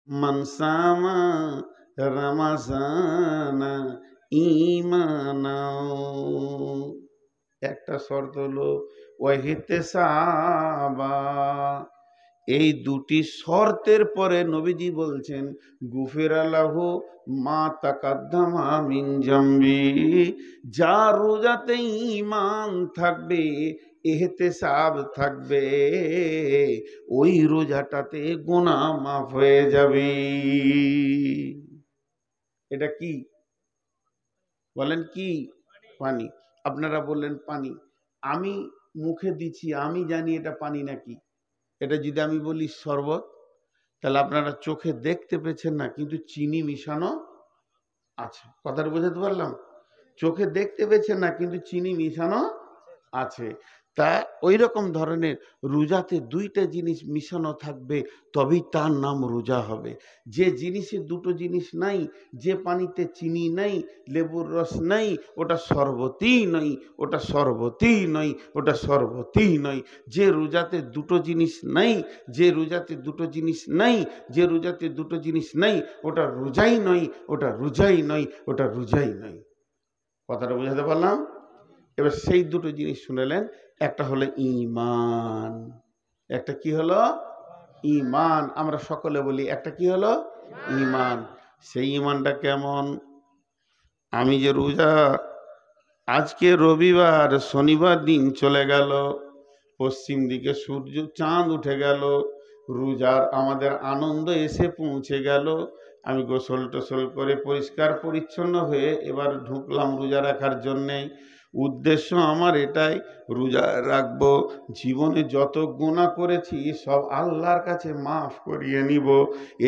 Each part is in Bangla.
মানসামা রামাজানা ঈমানাও, একটা শর্ত হলো ওয়াহিতেসাবা। এই দুটি শর্তের পরে নবীজি বলছেন গুফিরা লাহু মা তাকাদ্দামা মিন জামবি। যার রোজাতে ঈমান থাকবে, ইহতেসাব থাকবে, ওই রোজাটাতে গুনাহ মাফ হয়ে যাবে। এটা কি বলেন? কি পানি? আপনারা বললেন পানি, আমি মুখে দিচ্ছি, আমি জানি এটা পানি নাকি। এটা যদি আমি বলি শরবত, তাহলে আপনারা চোখে দেখতে পেয়েছেন না, কিন্তু চিনি মিশানো আছে। কথাটা বোঝাতে পারলাম? চোখে দেখতে পেয়েছেন না, কিন্তু চিনি মিশানো আছে। তা ওই রকম ধরনের রোজাতে দুইটা জিনিস মিশানো থাকবে, তবেই তার নাম রোজা হবে। যে জিনিসে দুটো জিনিস নাই, যে পানিতে চিনি নাই, লেবুর রস নাই, ওটা শরবতই নয়, ওটা শরবতই নয়, ওটা শরবতই নয়। যে রোজাতে দুটো জিনিস নাই, যে রোজাতে দুটো জিনিস নাই, যে রোজাতে দুটো জিনিস নাই, ওটা রোজাই নয়, ওটা রোজাই নয়, ওটা রোজাই নয়। কথাটা বোঝাতে পারলাম? এবার সেই দুটো জিনিস শুনেলেন, একটা হলো ঈমান, একটা কি হলো? ঈমান। আমরা সকলে বলি একটা কি হলো? ঈমান। সেই ঈমানটা কেমন? আমি যে রোজা, আজকে রবিবার, শনিবার দিন চলে গেল, পশ্চিম দিকে সূর্য চাঁদ উঠে গেল, রোজার আমাদের আনন্দ এসে পৌঁছে গেল, আমি গোসল টোসল করে পরিষ্কার পরিচ্ছন্ন হয়ে এবার ঢুকলাম রোজা রাখার জন্যে। উদ্দেশ্য আমার এটাই, রোজা রাখবো, জীবনে যত গুনাহ করেছি সব আল্লাহর কাছে মাফ করিয়ে নিব।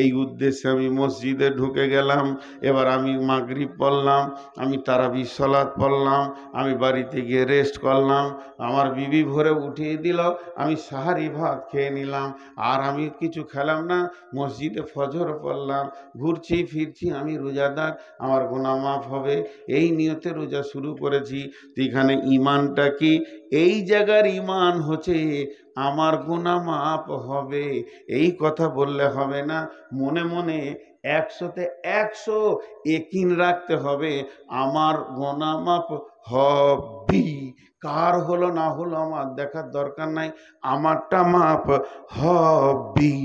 এই উদ্দেশ্যে আমি মসজিদে ঢুকে গেলাম। এবার আমি মাগরিব পড়লাম, আমি তারাবির সালাত পড়লাম, আমি বাড়িতে গিয়ে রেস্ট করলাম, আমার বিবি ভোরে উঠিয়ে দিল, আমি সাহারি ভাত খেয়ে নিলাম, আর আমি কিছু খেলাম না, মসজিদে ফজর পড়লাম, ঘুরছি ফিরছি, আমি রোজাদার, আমার গুনাহ মাফ হবে, এই নিয়তে রোজা শুরু করেছি। তো এখানে ঈমানটা কি? এই জায়গার ঈমান হচ্ছে আমার গুনাহ মাফ হবে, এই কথা বললে হবে না, মনে মনে 100-তে 100 একিন রাখতে হবে, আমার গুনাহ মাফ হবেই। কার হলো না হলো আমার দেখার দরকার নাই, আমারটা মাফ হবেই।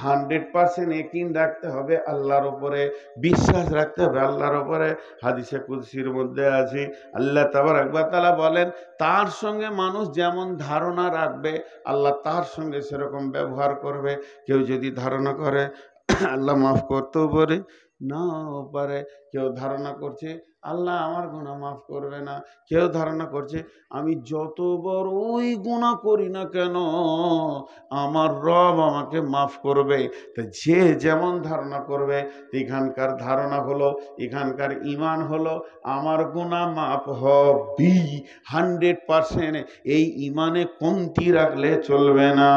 100% একিন রাখতে হবে আল্লাহর উপরে, বিশ্বাস রাখতে হবে আল্লাহর উপরে। হাদিসে কুদসির মধ্যে আছে, আল্লাহ তাবারক ওয়া তাআলা বলেন, তার সঙ্গে মানুষ যেমন ধারণা রাখবে, আল্লাহ তার সঙ্গে সেরকম ব্যবহার করবে। কেউ যদি ধারণা করে আল্লাহ মাফ করতেও পারে, নাও পারে। কেউ ধারণা করছে আল্লাহ আমার গুনাহ মাফ করবে না, কেউ ধারণা করছে আমি যত বড়ই গুনাহ করি না কেন আমার রব আমাকে মাফ করবে। তো যে যেমন ধারণা করবে, এখানকার ধারণা হলো, এখানকার ঈমান হলো আমার গুনাহ মাফ হবেই 100%। এই ঈমানে কমতি রাখলে চলবে না।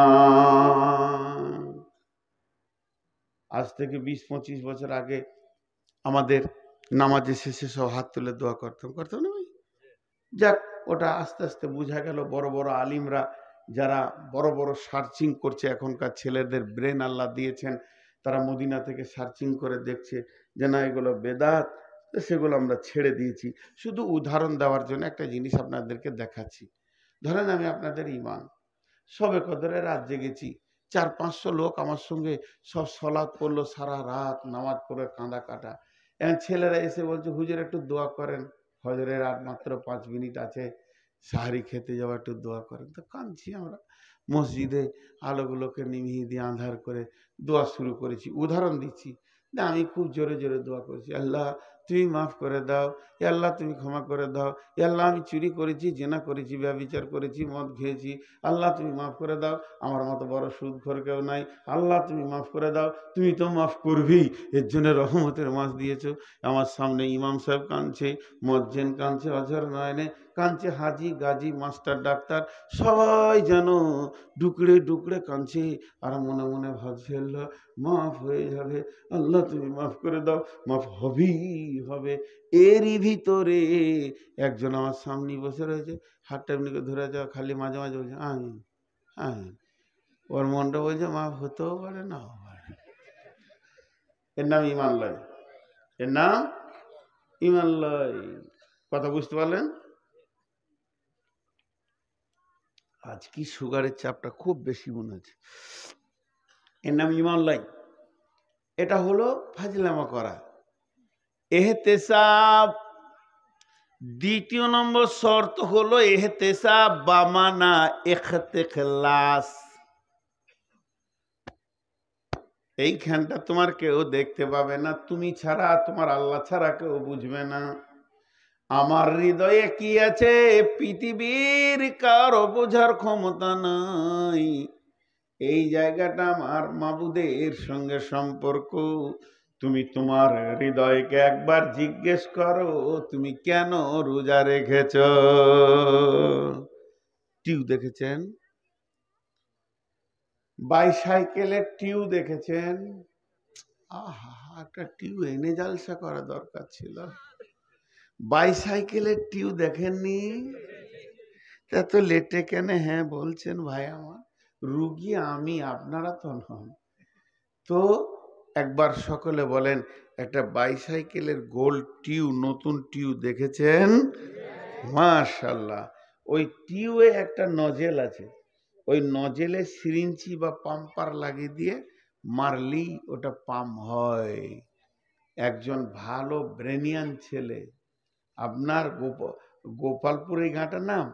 আজ থেকে 20-25 বছর আগে আমাদের নামাজের শেষে সব হাত তুলে দোয়া করতাম, করতাম না ভাই? যাক, ওটা আস্তে আস্তে বোঝা গেল, বড় বড় আলিমরা যারা বড় বড় সার্চিং করছে, এখনকার ছেলেদের ব্রেন আল্লাহ দিয়েছেন, তারা মদিনা থেকে সার্চিং করে দেখছে যে না এগুলো বেদাত, তো সেগুলো আমরা ছেড়ে দিয়েছি। শুধু উদাহরণ দেওয়ার জন্য একটা জিনিস আপনাদেরকে দেখাচ্ছি। ধরেন আমি আপনাদের ইমাম, সবে কদরে রাত জেগেছি, 400-500 লোক আমার সঙ্গে সব সলাৎ পড়লো, সারা রাত নামাজ পড়ে কাঁদা কাটা। এখন ছেলেরা এসে বলছে হুজুর একটু দোয়া করেন, ফজরের আর মাত্র 5 মিনিট আছে, সাহারি খেতে যাওয়া, একটু দোয়া করেন। তো কাঁদছি আমরা, মসজিদে আলোগুলোকে নিভিয়ে দিয়ে আঁধার করে দোয়া শুরু করেছি। উদাহরণ দিচ্ছি, না আমি খুব জোরে জোরে দোয়া করেছি, আল্লাহ তুমি মাফ করে দাও, এ আল্লাহ তুমি ক্ষমা করে দাও, এ আল্লাহ আমি চুরি করেছি, জেনা করেছি, ব্যভিচার করেছি, মদ খেয়েছি, আল্লাহ তুমি মাফ করে দাও, আমার মতো বড় সুদখোর কেউ নাই, আল্লাহ তুমি মাফ করে দাও, তুমি তো মাফ করবেই, এর জন্য রহমতের মাস দিয়েছো। আমার সামনে ইমাম সাহেব কাঁদছে, মজ্জেন কাঁদছে, অঝর নয়নে কাঁদছে, হাজি গাজী মাস্টার ডাক্তার সবাই যেন ডুকরে ডুকরে কাঁদছে, আর মনে মনে ভাবছে আল্লাহ মাফ হয়ে যাবে, আল্লাহ তুমি মাফ করে দাও, মাফ হবেই হবে। এরই ভিতরে একজন আমার সামনে বসে রয়েছে, হাতটা এমনি করে ধরে যাওয়া, খালি মাঝে মাঝে বলছে আমিন আমিন। ওর মনটা বলছে মাফ হতেও পারে নাও পারে। এর নাম ইমান লয়, এর নাম ইমান লয়। কথা বুঝতে পারলেন? আজ কি সুগারের চাপটা খুব বেশি মনে হচ্ছে। এর নাম ইমান লয়। এটা হলো ফাজলামা করা, এহতেসাব। দ্বিতীয় নম্বর শর্ত হলো এহতেসাব বামানা ইখতিলাস। এইখানটা তোমার কেউ দেখতে পাবে না, তুমি ছাড়া, তোমার আল্লাহ ছাড়া কেউ বুঝবে না। আমার হৃদয়ে কি আছে পৃথিবীর কারো বোঝার ক্ষমতা নাই। এই জায়গাটা আমার মাবুদের সঙ্গে সম্পর্ক। তুমি তোমার হৃদয়কে একবার জিজ্ঞেস করো, তুমি কেন রোজা রেখেছ? টিউ দেখেছেন? বাইসাইকেলের টিউ দেখেছেন? আহা, একটা টিউ এনে জালসা করা দরকার ছিল। বাইসাইকেলের টিউ দেখেননি? তা তো লেটে কেন হ্যাঁ বলছেন ভাই? আমার রুগী আমি, আপনারা তো নন। তো একবার সকলে বলেন, একটা বাইসাইকেলের গোল টিউ, নতুন টিউ দেখেছেন? মাশাআল্লাহ। ওই টিউয়ে একটা নজেল আছে, ওই নজেলে সিরিঞ্চি বা পাম্পার লাগিয়ে দিয়ে মারলেই ওটা পাম্প হয়। একজন ভালো ব্রেনিয়ান ছেলে, আপনার গোপালপুর, এই ঘাটার নাম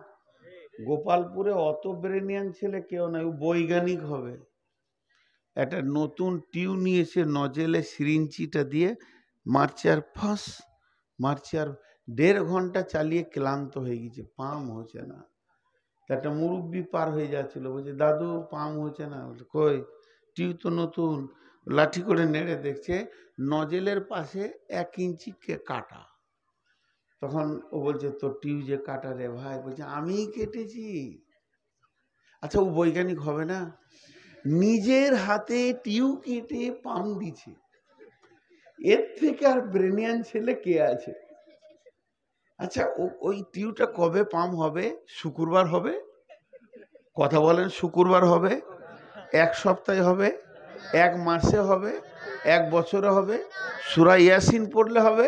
গোপালপুরে, অত ব্রেনিয়ান ছেলে কেউ নাই, ও বৈজ্ঞানিক হবে। একটা নতুন টিউ নিয়েছে, নজেলে সিরিঞ্চিটা দিয়ে মারছে, আর ফাঁস মারছে, আর 1.5 ঘন্টা চালিয়ে ক্লান্ত হয়ে গেছে, পাম হচ্ছে না। একটা মুরব্বি পার হয়ে যাচ্ছিল, বলছে দাদু পাম হচ্ছে না। কই, টিউ তো নতুন। লাঠি করে নেড়ে দেখছে নজেলের পাশে 1 ইঞ্চি কাটা। তখন ও বলছে তোর টিউ যে কাটা রে ভাই। বলছে আমিই কেটেছি। আচ্ছা, ও বৈজ্ঞানিক হবে না? নিজের হাতে টিউ কেটে পাম দিছে, এর থেকে আর ব্রেনিয়ান ছেলে কে আছে? আচ্ছা, ওই টিউটা কবে পাম হবে? শুক্রবার হবে? কথা বলেন, শুক্রবার হবে? 1 সপ্তাহে হবে? 1 মাসে হবে? 1 বছরে হবে? সূরা ইয়াসিন পড়লে হবে?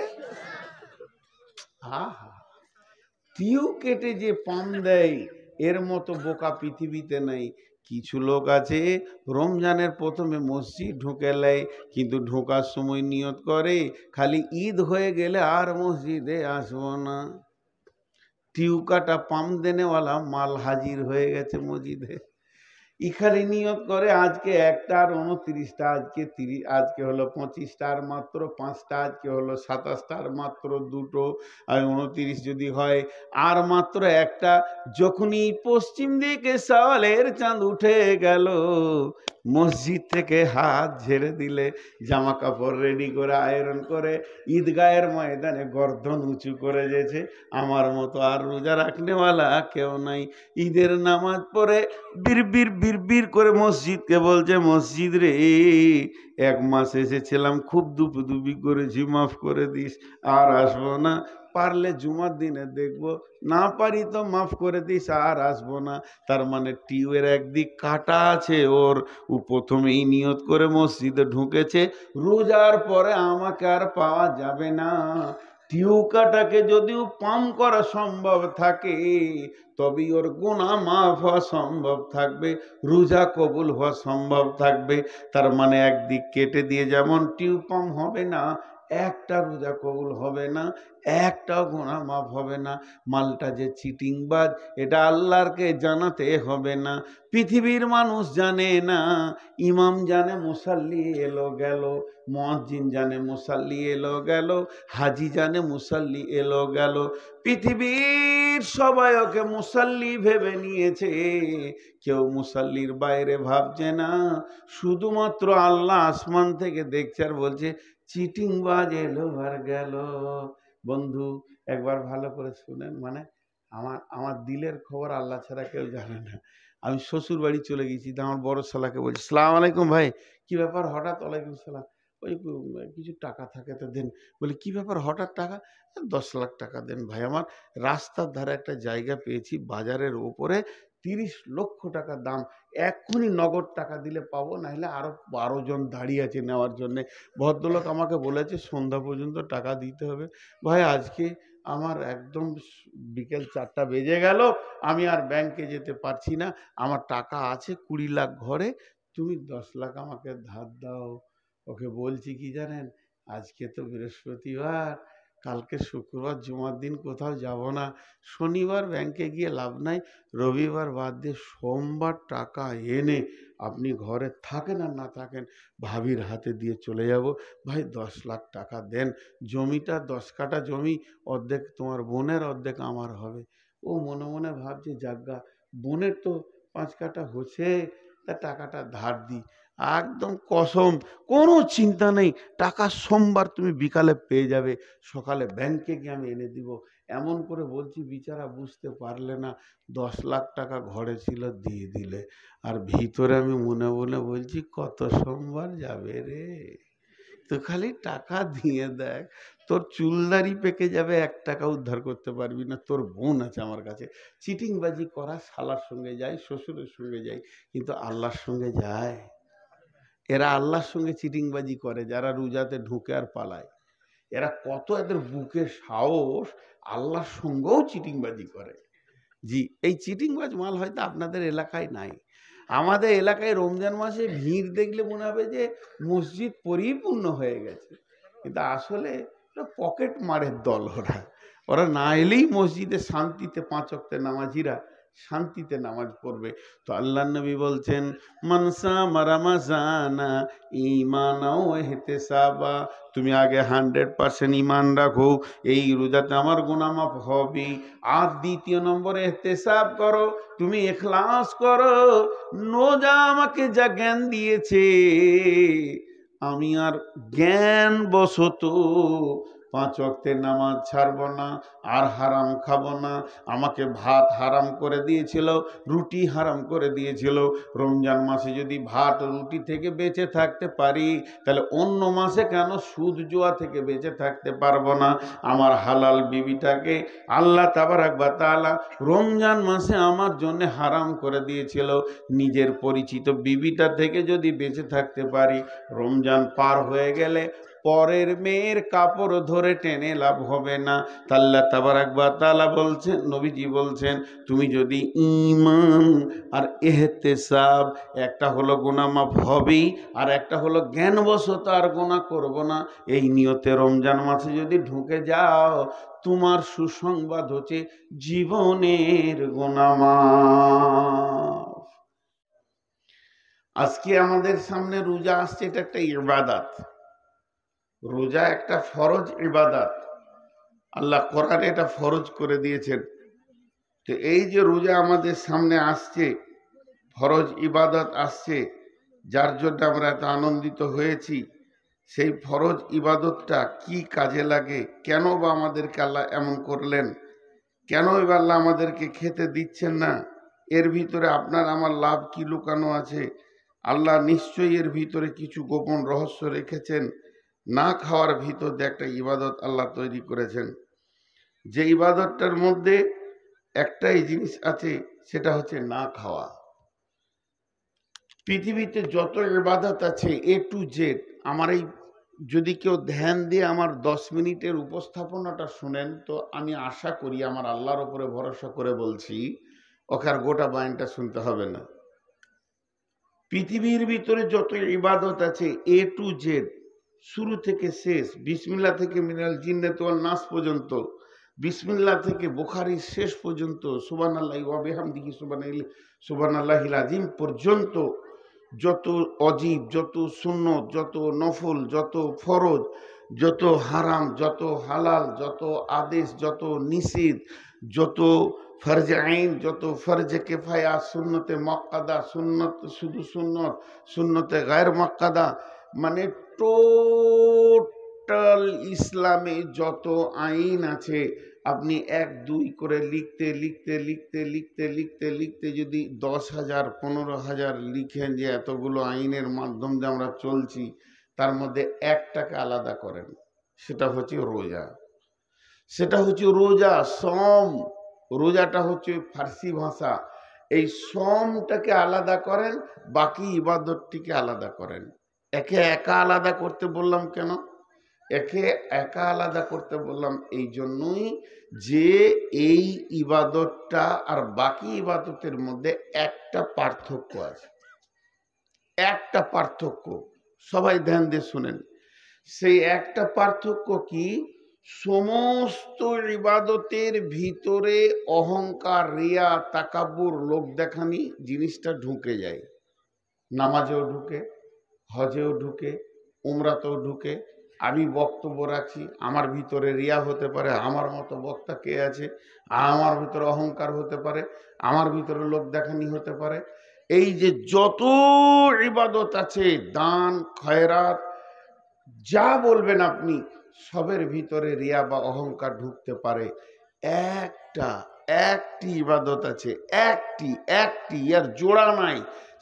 আহা, টিউ কেটে যে পাম দেয়, এর মতো বোকা পৃথিবীতে নাই। কিছু লোক আছে রমজানের প্রথমে মসজিদ ঢুকে নেয়, কিন্তু ঢোকার সময় নিয়ত করে খালি ঈদ হয়ে গেলে আর মসজিদে আসবো না। টিউ কাটা পাম দেনেওয়ালা মাল হাজির হয়ে গেছে মসজিদে। ইখানে নিয়ত করে আজকে 1টা আর 29টা, আজকে হলো 25টা আর মাত্র 5টা, আজকে হলো 27টা আর মাত্র 2টো, আর 29 যদি হয় আর মাত্র 1টা। যখনই পশ্চিম দিকে সওয়ালের চাঁদ উঠে গেল, মসজিদ থেকে হাত ঝেড়ে দিলে, জামা কাপড় রেডি করে আয়রন করে ঈদগাহের ময়দানে গর্দন উঁচু করে যেছে। আমার মতো আর রোজা রাখনেওয়ালা কেউ নাই। ঈদের নামাজ পড়ে বিড় করে মসজিদকে বলছে, মসজিদ রে 1 মাস এসেছিলাম, খুব দুপুদুপি করেছি, মাফ করে দিস, আর আসবো না। পারলে জুমার দিনে দেখবো, না পারি তো মাফ করে দিস, আর আসবো না। তার মানে টিউয়ের একদিক কাটা আছে ওর। ও প্রথমেই নিয়ত করে মসজিদে ঢুকেছে, রোজার পরে আমাকে আর পাওয়া যাবে না। টিউ কাটাকে যদিও পাম করা সম্ভব থাকে, তবেই ওর গুনাহ মাফ হওয়া সম্ভব থাকবে, রোজা কবুল হওয়া সম্ভব থাকবে। তার মানে একদিক কেটে দিয়ে যেমন টিউ পাম হবে না, একটা রোজা কবুল হবে না, একটাও গুনাহ মাফ হবে না। মালটা যে চিটিংবাজ, এটা আল্লাহরকে জানাতে হবে না। পৃথিবীর মানুষ জানে না, ইমাম জানে মুসাল্লি এলো গেল, মুয়াজ্জিন জানে মুসাল্লি এলো গেল, হাজি জানে মুসাল্লি এলো গেল। পৃথিবীর সবাই ওকে মুসাল্লি ভেবে নিয়েছে, কেউ মুসাল্লির বাইরে ভাবছে না। শুধুমাত্র আল্লাহ আসমান থেকে দেখছে আর বলছে চিটিংবাজ এলো আর গেল। বন্ধু, একবার ভালো করে শুনেন, মানে আমার দিলের খবর আল্লাহ ছাড়া কেউ জানে না। আমি শ্বশুর বাড়ি চলে গেছি, তো আমার বড় শালাকে বলছি, সালাম আলাইকুম ভাই। কি ব্যাপার হঠাৎ? ওয়ালাইকুম সালাম। ওই কিছু টাকা থাকে তো দেন। বলি কি ব্যাপার হঠাৎ টাকা? 10 লাখ টাকা দেন ভাই। আমার রাস্তার ধারে একটা জায়গা পেয়েছি বাজারের ওপরে, 30 লক্ষ টাকা দাম। এক্ষুনি নগদ টাকা দিলে পাবো, নাহলে আরো 12 জন দাঁড়িয়ে আছে নেওয়ার জন্যে। ভদ্রলোক আমাকে বলেছে সন্ধ্যা পর্যন্ত টাকা দিতে হবে। ভাই আজকে আমার একদম বিকেল 4টা বেজে গেল, আমি আর ব্যাংকে যেতে পারছি না, আমার টাকা আছে 20 লাখ ঘরে, তুমি 10 লাখ আমাকে ধার দাও। ওকে বলছি কি জানেন, আজকে তো বৃহস্পতিবার, কালকে শুক্রবার জুমার দিন কোথাও যাব না, শনিবার ব্যাংকে গিয়ে লাভ নাই, রবিবার বাদ দিয়ে সোমবার টাকা এনে আপনি ঘরে থাকেন আর না থাকেন ভাবির হাতে দিয়ে চলে যাব। ভাই 10 লাখ টাকা দেন, জমিটা 10 কাঠা জমি, অর্ধেক তোমার বোনের অর্ধেক আমার হবে। ও মনে মনে ভাবছে যাজ্ঞা, বোনের তো 5 কাঠা হচ্ছে, তা টাকাটা ধার দিই। একদম কসম, কোনো চিন্তা নেই, টাকা সোমবার তুমি বিকালে পেয়ে যাবে, সকালে ব্যাংকে গিয়ে আমি এনে দিব। এমন করে বলছি, বিচারা বুঝতে পারলে না 10 লাখ টাকা ঘরে ছিল দিয়ে দিলে। আর ভিতরে আমি মনে মনে বলছি কত সোমবার যাবে রে, তো খালি টাকা দিয়ে দেখ, তোর চুলদারি পেকে যাবে, 1 টাকা উদ্ধার করতে পারবি না। তোর বোন আছে আমার কাছে। চিটিংবাজি করা শালার সঙ্গে যায়, শ্বশুরের সঙ্গে যায়, কিন্তু আল্লাহর সঙ্গে যায়? এরা আল্লাহর সঙ্গে চিটিংবাজি করে যারা রোজাতে ঢুকে আর পালায়। এরা কত এদের বুকে সাহস, আল্লাহর সঙ্গেও চিটিংবাজি করে। জি, এই চিটিংবাজ মাল হয়তো আপনাদের এলাকায় নাই। আমাদের এলাকায় রমজান মাসে ভিড় দেখলে মনে হবে যে মসজিদ পরিপূর্ণ হয়ে গেছে, কিন্তু আসলে পকেট মারের দল। ওরা ওরা না এলেই মসজিদে শান্তিতে 5 ওয়াক্তের নামাজিরা শান্তিতে নামাজ পড়বে। তো আল্লাহ নবী বলছেন, মানসা মারামাজানা ঈমানাও ইহতিসাবা, তুমি আগে 100% ঈমান রাখো, এই রোজাতে আমার গুনাহ মাফ হবে। আর দ্বিতীয় নম্বরে ইহতিসাব করো, তুমি ইখলাস করো, রোজা আমাকে যা জ্ঞান দিয়েছে আমি আর জ্ঞান বশত 5 ওয়াক্তের নামাজ ছাড়বো না, আর হারাম খাবো না। আমাকে ভাত হারাম করে দিয়েছিল, রুটি হারাম করে দিয়েছিল, রমজান মাসে যদি ভাত রুটি থেকে বেঁচে থাকতে পারি, তাহলে অন্য মাসে কেন সুদ জুয়া থেকে বেঁচে থাকতে পারবো না? আমার হালাল বিবিটাকে আল্লাহ তাবারাক ওয়া তাআলা রমজান মাসে আমার জন্য হারাম করে দিয়েছিল, নিজের পরিচিত বিবিটা থেকে যদি বেঁচে থাকতে পারি, রমজান পার হয়ে গেলে পরের মেয়ের কাপড় ধরে টেনে লাভ হবে না। আল্লাহ তাবারাক ওয়া তাআলা বলছেন, নবীজি বলছেন, তুমি যদি ঈমান আর ইহতিসাব, একটা হলো গুনাহ মাফ হবেই, আর একটা হলো জ্ঞানবশত আর গুনাহ করব না, এই নিয়তে রমজান মাসে যদি ঢুকে যাও, তোমার সুসংবাদ হচ্ছে জীবনের গুনাহ মাফ। আজকে আমাদের সামনে রোজা আসছে, এটা একটা ইবাদত। রোজা একটা ফরজ ইবাদত, আল্লাহ কোরআনে এটা ফরজ করে দিয়েছেন। তো এই যে রোজা আমাদের সামনে আসছে, ফরজ ইবাদত আসছে, যার জন্য আমরা এত আনন্দিত হয়েছি, সেই ফরজ ইবাদতটা কি কাজে লাগে, কেন বা আমাদেরকে আল্লাহ এমন করলেন, কেন এবার আল্লাহ আমাদেরকে খেতে দিচ্ছেন না, এর ভিতরে আপনার আমার লাভ কি লুকানো আছে? আল্লাহ নিশ্চয়ই এর ভিতরে কিছু গোপন রহস্য রেখেছেন। না খাওয়ার ভিতর দিয়ে একটা ইবাদত আল্লাহ তৈরি করেছেন, যে ইবাদতটার মধ্যে একটাই জিনিস আছে, সেটা হচ্ছে না খাওয়া। পৃথিবীতে যত ইবাদত আছে A to Z, আমার এই যদি কেউ ধ্যান দিয়ে আমার 10 মিনিটের উপস্থাপনাটা শুনেন, তো আমি আশা করি, আমার আল্লাহর উপরে ভরসা করে বলছি, ওকে আর গোটা বায়ানটা শুনতে হবে না। পৃথিবীর ভিতরে যত ইবাদত আছে A to Z, শুরু থেকে শেষ, বিসমিল্লাহ থেকে মিনাল জিন্নাতি ওয়ান নাস পর্যন্ত, বিসমিল্লাহ থেকে বুখারী শেষ পর্যন্ত, সুবহানাল্লাহি ওয়া বিহামদিহি সুবহানাল্লাহিল আযীম পর্যন্ত, যত অজীব, যত সুন্নত, যত নফল, যত ফরজ, যত হারাম, যত হালাল, যত আদেশ, যত নিষেধ, যত ফরজে আইন, যত ফরজে কিফায়া, সুন্নতে মুআক্কাদা, সুন্নত শুধু সুন্নত, সুন্নতে গায়র মুআক্কাদা, মানে টোটাল ইসলামে যত আইন আছে, আপনি 1 2 করে লিখতে লিখতে লিখতে লিখতে লিখতে লিখতে যদি 10,000 15,000 লিখেন যে এতগুলো আইনের মাধ্যম দিয়ে আমরা চলছি, তার মধ্যে একটাকে আলাদা করেন, সেটা হচ্ছে রোজা। সেটা হচ্ছে রোজা, সম। রোজাটা হচ্ছে ফার্সি ভাষা। এই সোমটাকে আলাদা করেন, বাকি ইবাদতটিকে আলাদা করেন। একে একা আলাদা করতে বললাম কেন? একে একা আলাদা করতে বললাম এই জন্যই যে এই ইবাদতটা আর বাকি ইবাদতের মধ্যে একটা পার্থক্য আছে, একটা পার্থক্য। সবাই ধ্যান দিয়ে শুনেন। সেই একটা পার্থক্য কি? সমস্ত ইবাদতের ভিতরে অহংকার, রিয়া, তাকাব্বুর, লোক দেখানি জিনিসটা ঢুকে যায়। নামাজেও ঢুকে, হজেও ঢুকে, উমরাতেও ঢুকে। আমি বক্তব্য রাখছি, আমার ভিতরে রিয়া হতে পারে, আমার মতো বক্তা কে আছে, আমার ভিতরে অহংকার হতে পারে, আমার ভিতরে লোক দেখানি হতে পারে। এই যে যত ইবাদত আছে, দান, খয়রাত, যা বলবেন আপনি, সবের ভিতরে রিয়া বা অহংকার ঢুকতে পারে। একটি ইবাদত আছে, একটি আর জোড়া নাই।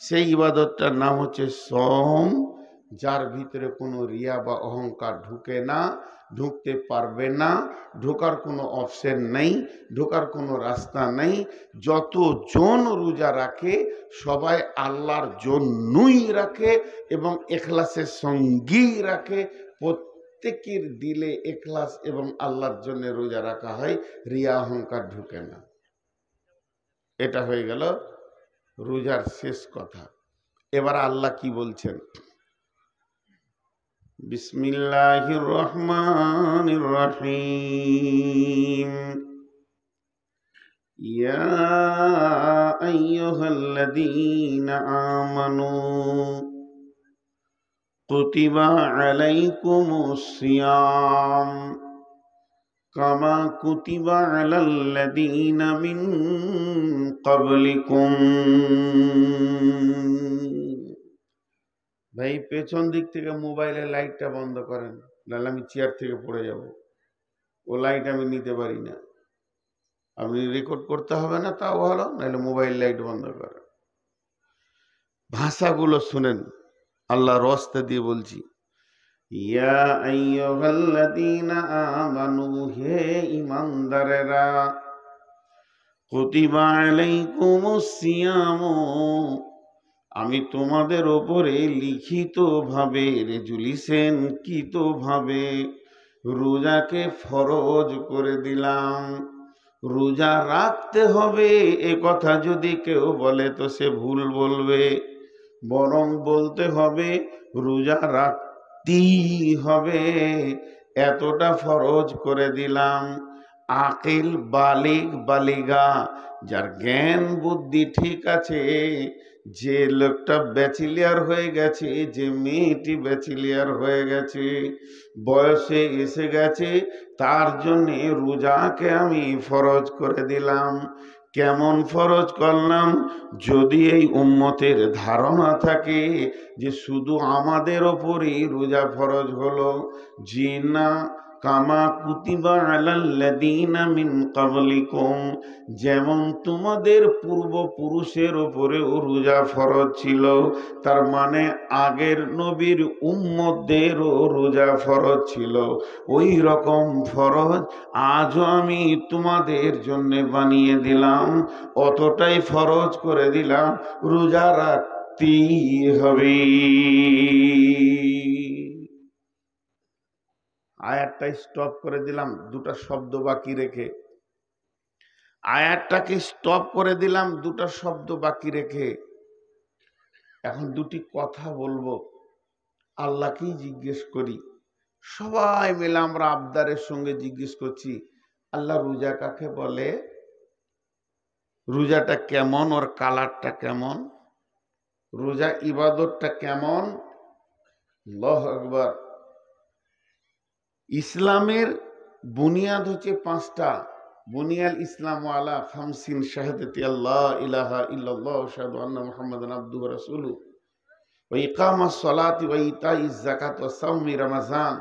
সেই ইবাদতটার নাম হচ্ছে সোম, যার ভিতরে কোনো রিয়া বা অহংকার ঢুকে না, ঢুকতে পারবে না, ঢোকার কোনো অপশন নেই, ঢোকার কোনো রাস্তা নেই। যতজন রোজা রাখে সবাই আল্লাহর জন্যই রাখে এবং এখলাসের সঙ্গেই রাখে। প্রত্যেকের দিলে এখলাস এবং আল্লাহর জন্য রোজা রাখা হয়, রিয়া অহংকার ঢুকে না। এটা হয়ে গেল রোজার শেষ কথা। এবার আল্লাহ কি বলছেন? বিসমিল্লাহির রহমানির রহিম। ইয়া আইয়ুহাল্লাযীনা আমানু কুতিবা আলাইকুমুস সিয়াম কামা কুতিবা আলাল্লাযীনা মিন ক্বাবলিকুম। ভাই পেছন দিক থেকে মোবাইলের লাইটটা বন্ধ করেন, নাহলে আমি চেয়ার থেকে পড়ে যাব। ও লাইট আমি নিতে পারি না। আপনি রেকর্ড করতে হবে না, তাও ভালো, নাহলে মোবাইল লাইট বন্ধ করেন। ভাষাগুলো শুনেন, আল্লাহর রাস্তা দিয়ে বলছি। ইয়া আইয়ুহাল্লাযীনা আমানু, হে ঈমানদারেরা, কুতিবা আলাইকুমুস সিয়ামু, আমি তোমাদের ওপরে লিখিতভাবে, রেজুলিশনকৃতভাবে রোজাকে ফরজ করে দিলাম। রোজা রাখতে হবে এ কথা যদি কেউ বলে তো সে ভুল বলবে, বরং বলতে হবে রোজা রাখতেই হবে, এতটা ফরজ করে দিলাম। আকিল, বালিগ, বালিগা, যার জ্ঞান বুদ্ধি ঠিক আছে, যে লোকটা ব্যাচেলিয়ার হয়ে গেছে, যে মেয়েটি ব্যাচেলিয়ার হয়ে গেছে, বয়সে এসে গেছে, তার জন্যে রোজাকে আমি ফরজ করে দিলাম। কেমন ফরজ করলাম? যদি এই উম্মতের ধারণা থাকে যে শুধু আমাদের ওপরই রোজা ফরজ হলো, জি না, কামা কুতিবা আলাল্লাযীনা মিন ক্বাবলিকুম, যেমন তোমাদের পূর্বপুরুষের উপরেও রোজা ফরজ ছিল, তার মানে আগের নবীর উম্মতদেরও রোজা ফরজ ছিল, ওই রকম ফরজ আজও আমি তোমাদের জন্য বানিয়ে দিলাম। অতটাই ফরজ করে দিলাম, রোজা রাখতেই হবে। আয়াতটা স্টপ করে দিলাম দুটা শব্দ বাকি রেখে। আয়াতটাকে স্টপ করে দিলাম দুটা শব্দ বাকি রেখে। এখন দুটি কথা বলবো, আল্লাহকেই জিজ্ঞেস করি। সবাই মিলে আমরা আবদারের সঙ্গে জিজ্ঞেস করছি, আল্লাহ রোজা কাকে বলে? রোজাটা কেমন? ওর কালারটা কেমন? রোজা ইবাদতটা কেমন? আল্লাহু আকবার। ইসলামের বুনিয়াদ হচ্ছে পাঁচটা। বুনিয়াল ইসলাম আলা খামসিন, শাহাদাতি আল্লাহ ইলাহা ইল্লাল্লাহ ওয়া আশহাদু আন্না মুহাম্মাদান আবদুহু ওয়া রাসূলুহু, ওয়া ইকামাস সালাতি ওয়া ইতাইজ যাকাত ওয়া সাওমি রমাযান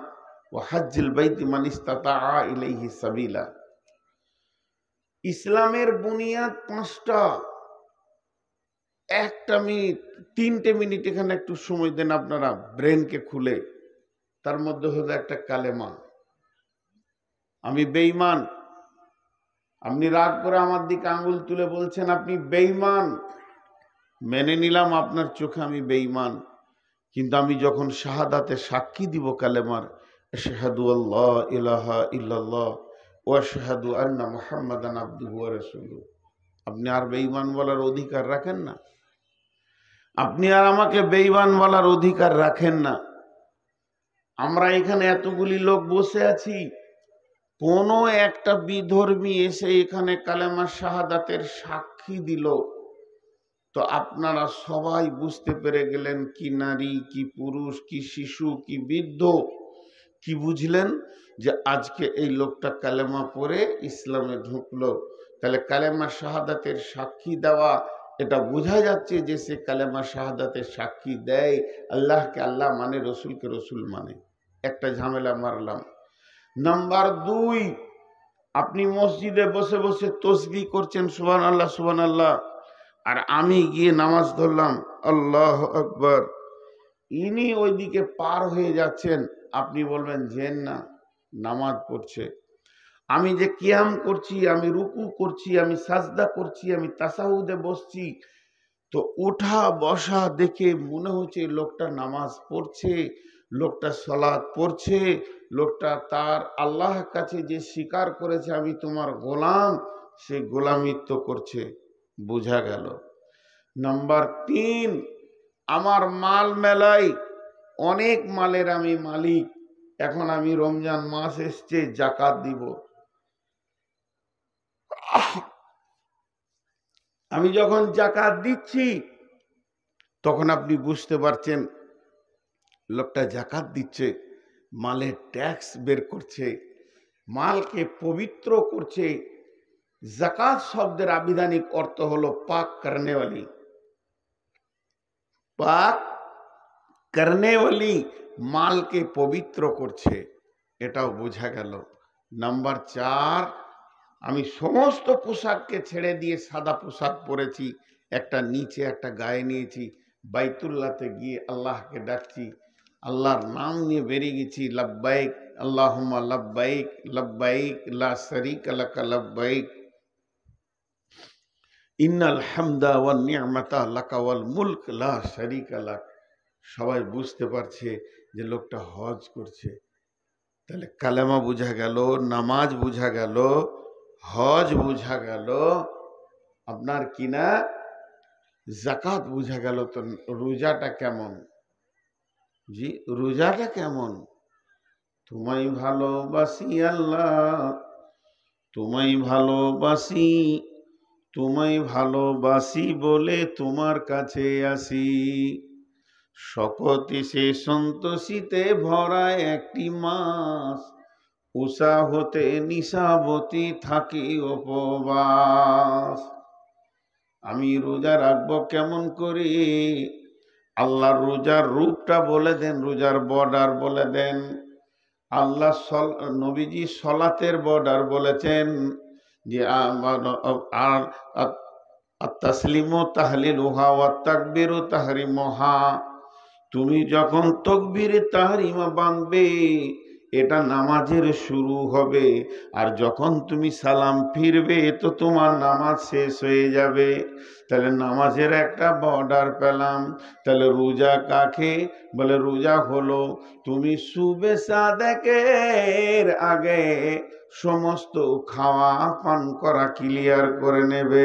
ওয়া হজ্জিল বাইতি মান ইসতাতাআ ইলাইহি সাবিলা। ইসলামের বুনিয়াদ পাঁচটা। একটা মিনিট, 3টে মিনিট এখানে একটু সময় দেন আপনারা ব্রেনকে খুলে। তার মধ্যে হলো একটা কালেমা, আমি বেঈমান, আপনি রাগ করে আমার দিকে আঙ্গুল তুলে বলছেন আপনি বেঈমান, মেনে নিলাম আপনার চোখে আমি বেঈমান, কিন্তু আমি যখন শাহাদাতে সাক্ষী দিব কালেমার, আশহাদু আল্লাহ ইলাহা ইল্লাল্লাহ ওয়া আশহাদু আন্না মুহাম্মাদান আবদুহু ওয়া রাসূলুহু, আপনি আর বেঈমান বলার অধিকার রাখেন না, আপনি আর আমাকে বেঈমান বলার অধিকার রাখেন না। আমরা এখানে এতগুলি লোক বসে আছি, কোনো একটা বিধর্মী এসে এখানে কালেমা শাহাদাতের সাক্ষী দিল, তো আপনারা সবাই বুঝতে পেরে গেলেন কি নারী, কি পুরুষ, কি শিশু, কি বৃদ্ধ, কি বুঝলেন যে আজকে এই লোকটা কালেমা পড়ে ইসলামে ঢুকলো। তাহলে কালেমা শাহাদাতের সাক্ষী দেওয়া, এটা বোঝা যাচ্ছে যে সে কালেমা শাহাদাতের সাক্ষী দেয়, আল্লাহকে আল্লাহ মানে, রসুলকে রসুল মানে। একটা ঝামেলা মারলাম। নাম্বার 2, আপনি মসজিদে বসে বসে তসবিহ করছেন সুবহানাল্লাহ সুবহানাল্লাহ, আর আমি গিয়ে নামাজ ধরলাম আল্লাহ আকবার, ইনি ওইদিকে পার হয়ে যাচ্ছেন, আপনি বলবেন যেন না, নামাজ পড়ছে। আমি যে কিয়াম করছি, আমি রুকু করছি, আমি সাজদা করছি, আমি তাসাহুদে বসছি, তো ওঠা বসা দেখে মনে হচ্ছে লোকটা নামাজ পড়ছে, লোকটা সালাত পড়ছে, লোকটা তার আল্লাহর কাছে যে স্বীকার করেছে আমি তোমার গোলাম, সে গোলামিত্ব করছে, বোঝা গেল। নাম্বার 3, আমার মাল মেলাই, অনেক মালের আমি মালিক, এখন আমি রমজান মাস এসছে, জাকাত দিব, আমি যখন জাকাত দিচ্ছি তখন আপনি বুঝতে পারছেন লোকটা জাকাত দিচ্ছে, মালের ট্যাক্স বের করছে, মালকে পবিত্র করছে। জাকাত শব্দের আবিধানিক অর্থ হলো পাক করনেওয়ালি, পাক করনেওয়ালি, মালকে পবিত্র করছে, এটাও বোঝা গেল। নাম্বার 4, আমি সমস্ত পোশাককে ছেড়ে দিয়ে সাদা পোশাক পরেছি, একটা নিচে একটা গায়ে নিয়েছি, বাইতুল্লাহতে গিয়ে আল্লাহকে ডাকছি, আল্লাহর নাম নিয়ে বেরিয়ে গেছি, লব্বাইক আল্লাহুম্মা লব্বাইক লব্বাইক লা শারীকা লাক লব্বাইক ইন্নাল হামদা ওয়ান নি'মাতা লাকা ওয়াল মুলক লা শারীকা লাক। সবাই বুঝতে পারছে যে লোকটা হজ করছে। তাহলে কালেমা বোঝা গেল, নামাজ বোঝা গেল, হজ বোঝা গেল, আপনার কিনা জাকাত বোঝা গেল। তো রোজাটা কেমন? জি, রোজাটা কেমন? তোমায় ভালোবাসি আল্লাহ, তোমায় ভালোবাসি, তোমায় ভালোবাসি বলে তোমার কাছে আসি, শপথে সে সন্তোষিতে ভরা একটি মাস, উষা হতে নিশাবতী থাকি উপবাস। আমি রোজা রাখবো কেমন করে? আল্লাহ রোজার রূপটা বলে দেন, রোজার বর্ডার বলে দেন। আল্লাহ নবীজি সলাতের বর্ডার বলেছেন যে তাসলিমু তাহলিলুহা ওয়া তাকবীরু তাহরিমুহা, তুমি যখন তাকবীরে তাহরিমা বাঁধবে এটা নামাজের শুরু হবে, আর যখন তুমি সালাম ফিরবে তো তোমার নামাজ শেষ হয়ে যাবে। তাহলে নামাজের একটা বর্ডার পেলাম। তাহলে রোজা কাকে বলে? রোজা হলো তুমি সুবে সাদেকের আগে সমস্ত খাওয়া পান করা ক্লিয়ার করে নেবে,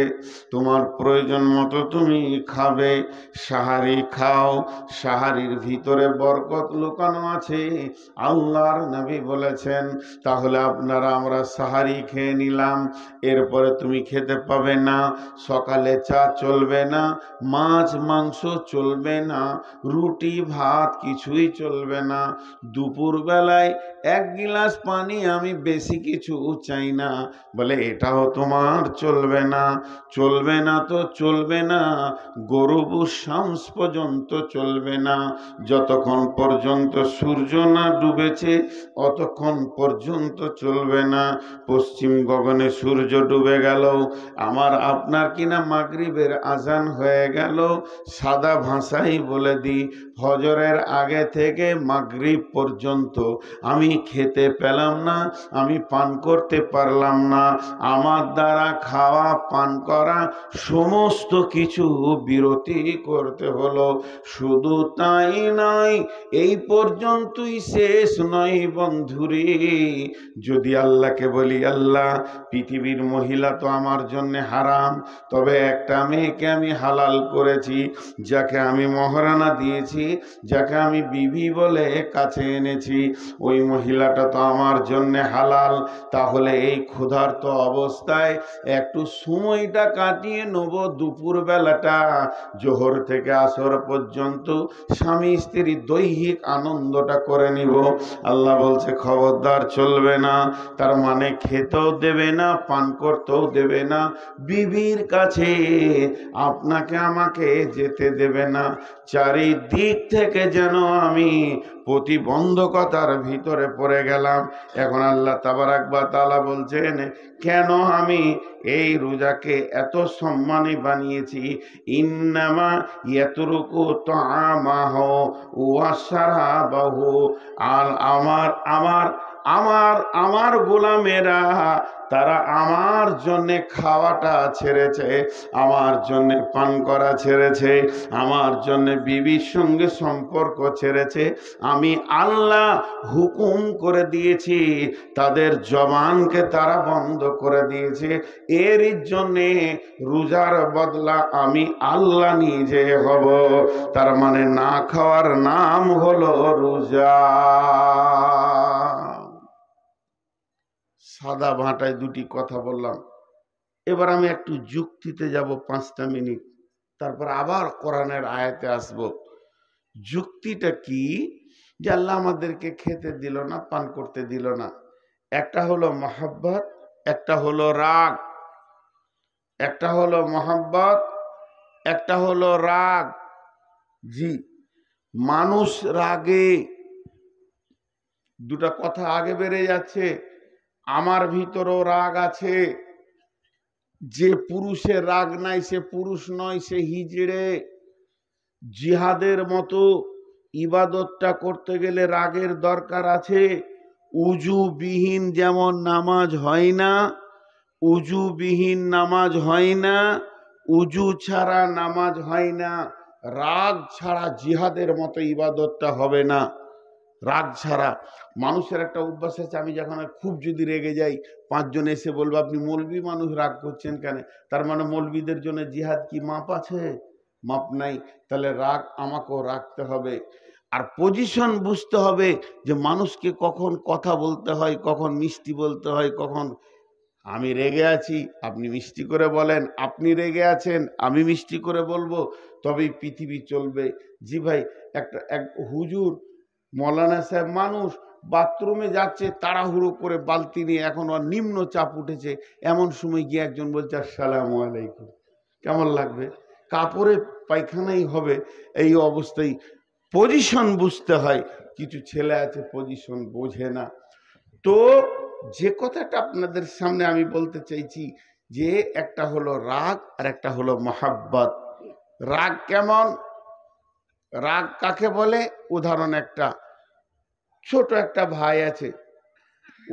তোমার প্রয়োজন মতো তুমি খাবে, সাহারি খাও, সাহারির ভিতরে বরকত লুকানো আছে, আল্লাহর নবী বলেছেন। তাহলে আপনারা আমরা সাহারি খেয়ে নিলাম, এরপরে তুমি খেতে পাবে না, সকালে চা চলবে না, মাছ মাংস চলবে না, রুটি ভাত কিছুই চলবে না, দুপুর বেলায় 1 গিলাস পানি আমি বেশি কিছু চাই না, বলে এটাও তোমার চলবে না। চলবে না তো চলবে না, গরুবু শামস পর্যন্ত চলবে না, যতক্ষণ পর্যন্ত সূর্য না ডুবেছে অতক্ষণ পর্যন্ত চলবে না। পশ্চিম গগনে সূর্য ডুবে গেল, আমার আপনার কিনা মাগরিবের আজান হয়ে গেল, সাদা ভাষাই বলে দিই, ফজরের আগে থেকে মাগরিব পর্যন্ত আমি খেতে পেলাম না, আমি পান পান করতে পারলাম না, আমার দ্বারা খাওয়া পান করা সমস্ত কিছু বিরতি করতে হলো। শুধু তাই নয়, এই পর্যন্তই শেষ নয় বন্ধুরে, যদি আল্লাহকে বলি আল্লাহ পৃথিবীর মহিলা তো আমার জন্য হারাম, তবে একটা মেয়েকে আমি হালাল করেছি, যাকে আমি মহারানা দিয়েছি, যাকে আমি বিবি বলে কাছে এনেছি, ওই মহিলাটা তো আমার জন্য হালাল। তাহলে এই ক্ষুধার্ত অবস্থায় একটু সময়টা কাটিয়ে নেব, দুপুর বেলাটা জোহর থেকে আসর পর্যন্ত স্বামী স্ত্রীর দৈহিক আনন্দটা করে নিব। আল্লাহ বলছে খবরদার চলবে না। তার মানে খেতেও দেবে না, পান করতেও দেবে না, বিবির কাছে আপনাকে আমাকে যেতে দেবে না। চারিদিক থেকে যেন আমি প্রতিবন্ধকতার ভিতরে পড়ে গেলাম। এখন আল্লাহ তাবারাক ওয়া তাআলা বলছেন, কেন আমি এই রোজাকে এত সম্মানী বানিয়েছি। ইন্নামা ইয়াতরুকু তাআমাহু ওয়া শারাবাহু, আর আমার গোলামেরা তারা আমার জন্য খাওয়াটা ছেড়েছে, আমার জন্য পান করা ছেড়েছে, আমার জন্য বিবির সঙ্গে সম্পর্ক ছেড়েছে। আমি আল্লাহ হুকুম করে দিয়েছি, তাদের জবানকে তারা বন্ধ করে দিয়েছে। এর জন্যে রোজার বদলা আমি আল্লাহ নিজে হব। তার মানে না খাওয়ার নাম হলো রোজা। সাদা ভাঁটায় দুটি কথা বললাম, এবার আমি একটু যুক্তিতে যাব 5টা মিনিট, তারপর আবার কোরআনের আয়াতে আসব। যুক্তিটা কি? যে আল্লাহ আমাদেরকে খেতে দিল না, পান করতে দিল না। একটা হলো মহব্বত, একটা হলো রাগ। একটা হলো মহব্বত, একটা হলো রাগ। জি, মানুষ রাগে, দুটা কথা আগে বেড়ে যাচ্ছে। আমার ভিতরও রাগ আছে। যে পুরুষের রাগ নাই সে পুরুষ নয়, সে হিজড়ে। জিহাদের মতো ইবাদতটা করতে গেলে রাগের দরকার আছে। উজুবিহীন যেমন নামাজ হয় না, উজুবিহীন নামাজ হয় না, উজু ছাড়া নামাজ হয় না, রাগ ছাড়া জিহাদের মতো ইবাদতটা হবে না। রাগ ছাড়া মানুষের একটা অভ্যাস আছে, আমি যখন খুব যদি রেগে যাই, 5 জন এসে বলবো আপনি মৌলবি মানুষ, রাগ করছেন কেন? তার মানে মৌলবিদের জন্য জিহাদ কি মাপ আছে? মাপ নাই। তাহলে রাগ আমাকেও রাখতে হবে। আর পজিশন বুঝতে হবে যে মানুষকে কখন কথা বলতে হয়, কখন মিষ্টি বলতে হয়, কখন। আমি রেগে আছি, আপনি মিষ্টি করে বলেন। আপনি রেগে আছেন, আমি মিষ্টি করে বলবো, তবেই পৃথিবী চলবে। জি ভাই, এক হুজুর মৌলানা সাহেব মানুষ বাথরুমে যাচ্ছে তাড়াহুড়ো করে বালতি নিয়ে, এখন ওর নিম্ন চাপ উঠেছে, এমন সময় গিয়ে একজন বলছে আসসালামু আলাইকুম। কেমন লাগবে? কাপড়ে পায়খানাই হবে। এই অবস্থায় পজিশন বুঝতে হয়। কিছু ছেলে আছে পজিশন বোঝে না। তো যে কথাটা আপনাদের সামনে আমি বলতে চাইছি, যে একটা হলো রাগ আর একটা হলো মহাব্বত। রাগ কেমন? রাগ কাকে বলে? উদাহরণ, একটা ছোট একটা ভাই আছে,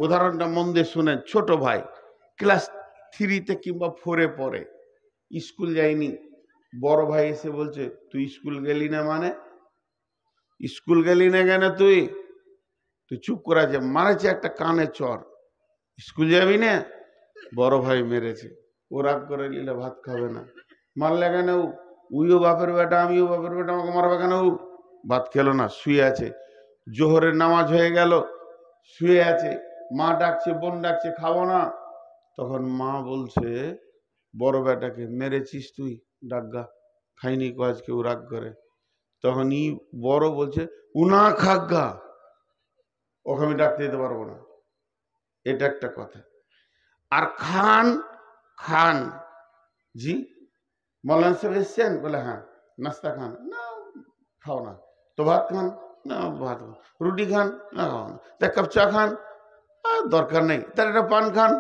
উদাহরণটা মন দিয়ে শুনেন। ছোট ভাই ক্লাস 3-তে কিংবা 4-এ পড়ে, স্কুল যায়নি। বড় ভাই এসে বলছে তুই স্কুল গেলি না? মানে স্কুল গেলি না কেন? তুই চুপ করে আছে, মারেছে একটা কানে চর। স্কুল যাবি না? বড় ভাই মেরেছে। ও রাগ করে নিলে ভাত খাবে না। মারলে কেন? উইও বাপের বেটা, আমিও বাপের বেটা, আমাকে মারবে কেন? ভাত খেলো না, শুয়ে আছে। জোহরের নামাজ হয়ে গেল, শুয়ে আছে। মা ডাকছে, বোন ডাকছে, খাবো না। তখন মা বলছে বড় বেটাকে, মেরেছিস তুই? ডাকগা, খাইনি কো আজকে। ও রাগ করে। তখন বড় বলছে উনা খাগা, ওকে আমি ডাকতে দিতে পারবো না। এটা একটা কথা। আর খান খান, জি মৌলানা সাহেব এসছেন? বলে হ্যাঁ। নাস্তা খান? না খাও না। তো ভাত খান? না ভাত। রুটি খান? না খাও না। এক কাপ চা খান? দরকার নেই। তার একটা পান খান।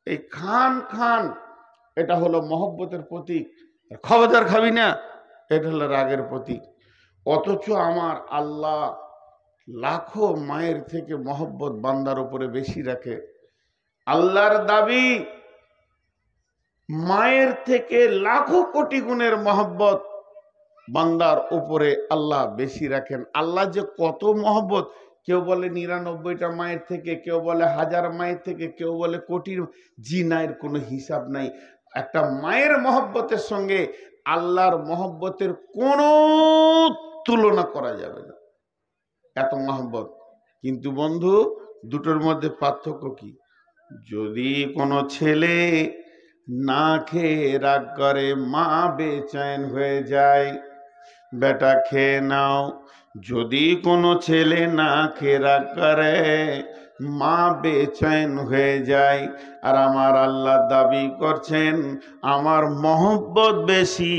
এই খান খান এটা হলো মহব্বতের প্রতীক। খবরদার খাবি না, এটা হলো রাগের প্রতীক। অথচ আমার আল্লাহ লাখো মায়ের থেকে মহব্বত বান্দার উপরে বেশি রাখে। আল্লাহর দাবি মায়ের থেকে লাখো কোটি গুণের মহব্বত বান্দার উপরে আল্লাহ বেশি রাখেন। আল্লাহ যে কত মহব্বত, কেউ বলে ৯৯টা মায়ের থেকে, কেউ বলে ১০০০ মায়ের থেকে, কেউ বলে কোটির, জিনায়ের কোনো হিসাব নাই। একটা মায়ের মহব্বতের সঙ্গে আল্লাহর মহব্বতের কোনো তুলনা করা যাবে না, এত মহব্বত। কিন্তু বন্ধু, দুটোর মধ্যে পার্থক্য কি? যদি কোনো ছেলে না খেয়ে রাগ করে, মা বেচैन হয়ে যায়, বেটা খেয়ে নাও। যদি কোনো ছেলে না খেয়ে রাগ করে, মা বেচैन হয়ে যায়। আর আমার আল্লাহ দাবি করছেন আমার মহব্বত বেশি,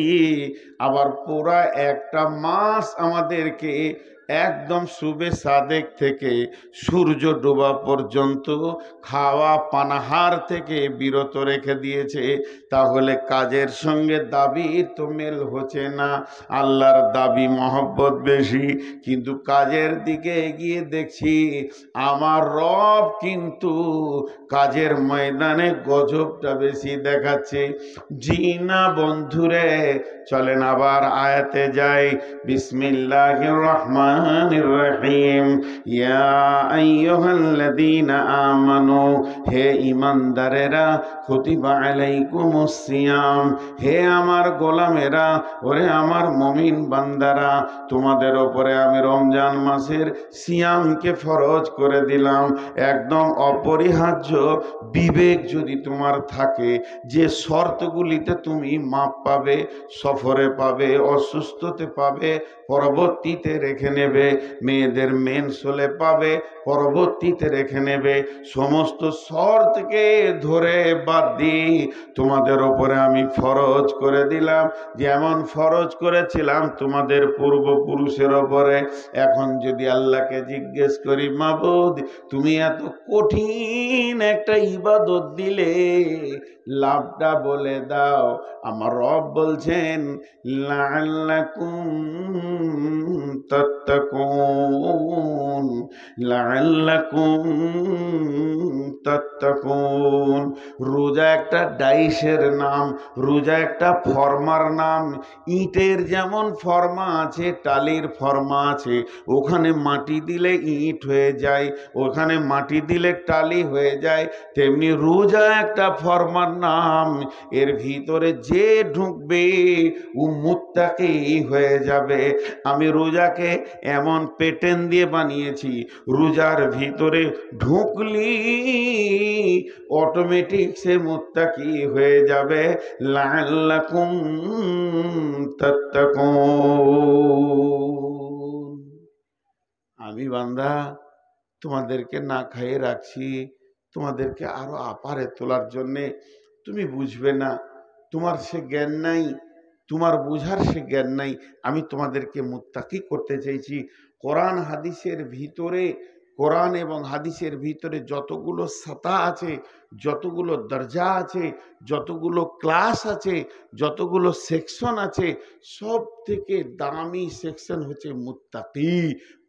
আবার পুরা একটা মাস আমাদেরকে একদম সুবে সাদেক থেকে সূর্য ডোবা পর্যন্ত খাওয়া পানাহার থেকে বিরত রেখে দিয়েছে। তাহলে কাজের সঙ্গে দাবির তো মেল হচ্ছে না। আল্লাহর দাবি মহব্বত বেশি, কিন্তু কাজের দিকে এগিয়ে দেখছি আমার রব কিন্তু কাজের ময়দানে গজবটা বেশি দেখাচ্ছে। জি না বন্ধুরে, চলেন আবার আয়াতে যাই। বিসমিল্লাহির রহমানির রহিম। ইয়া আইয়ুহাল্লাযীনা আমানু, হে ঈমানদারেরা, কুতিবা আলাইকুমুস সিয়াম, হে আমার গোলামেরা, ওরে আমার মুমিন বান্দারা, তোমাদের উপরে আমি রমজান মাসের সিয়ামকে ফরজ করে দিলাম। একদম অপরিহার্য বিবেক যদি তোমার থাকে, যে শর্তগুলিতে তুমি মাপ পাবে, সফরে পাবে, অসুস্থতে পাবে, পরবর্তীতে রেখে নেবে, মেয়েদের মেন্স হলে পাবে, পরবর্তীতে রেখে নেবে, সমস্ত শর্তকে ধরে বাদ দিয়ে তোমাদের ওপরে আমি ফরজ করে দিলাম, যেমন ফরজ করেছিলাম তোমাদের পূর্বপুরুষের ওপরে। এখন যদি আল্লাহকে জিজ্ঞেস করি, মাবুদ তুমি এত কঠিন একটা ইবাদত দিলে, লাভটা বলে দাও। আমার রব বলছেন লাআল্লাকুম তাত্তাকুন, লাআল্লাকুম তাত্তাকুন। রোজা একটা ডাইসের নাম, রোজা একটা ফর্মার নাম। ইটের যেমন ফর্মা আছে, টালির ফর্মা আছে, ওখানে মাটি দিলে ইট হয়ে যায়, ওখানে মাটি দিলে টালি হয়ে যায়, তেমনি রোজা একটা ফর্মার নাম। এর ভিতরে যে ঢুকবে ও মুত্তাকি হয়ে যাবে। আমি রোজাকে এমন প্যাটার্ন দিয়ে বানিয়েছি, রোজার ভিতরে ঢুকলি অটোমেটিক সে মুত্তাকি হয়ে যাবে। লাআল্লাকুম তাত্তাকুন। আমি বান্দা তোমাদেরকে না খাইয়ে রাখছি, তোমাদেরকে আরো আপারে তোলার জন্যে। তুমি বুঝবে না, তোমার সে জ্ঞান নাই, তোমার বুঝার সে জ্ঞান নাই। আমি তোমাদেরকে মুত্তাকি করতে চাইছি। কোরআন হাদিসের ভিতরে, কোরআন এবং হাদিসের ভিতরে যতগুলো সাতা আছে, যতগুলো দরজা আছে, যতগুলো ক্লাস আছে, যতগুলো সেকশন আছে, সব থেকে দামি সেকশন হচ্ছে মুত্তাকি,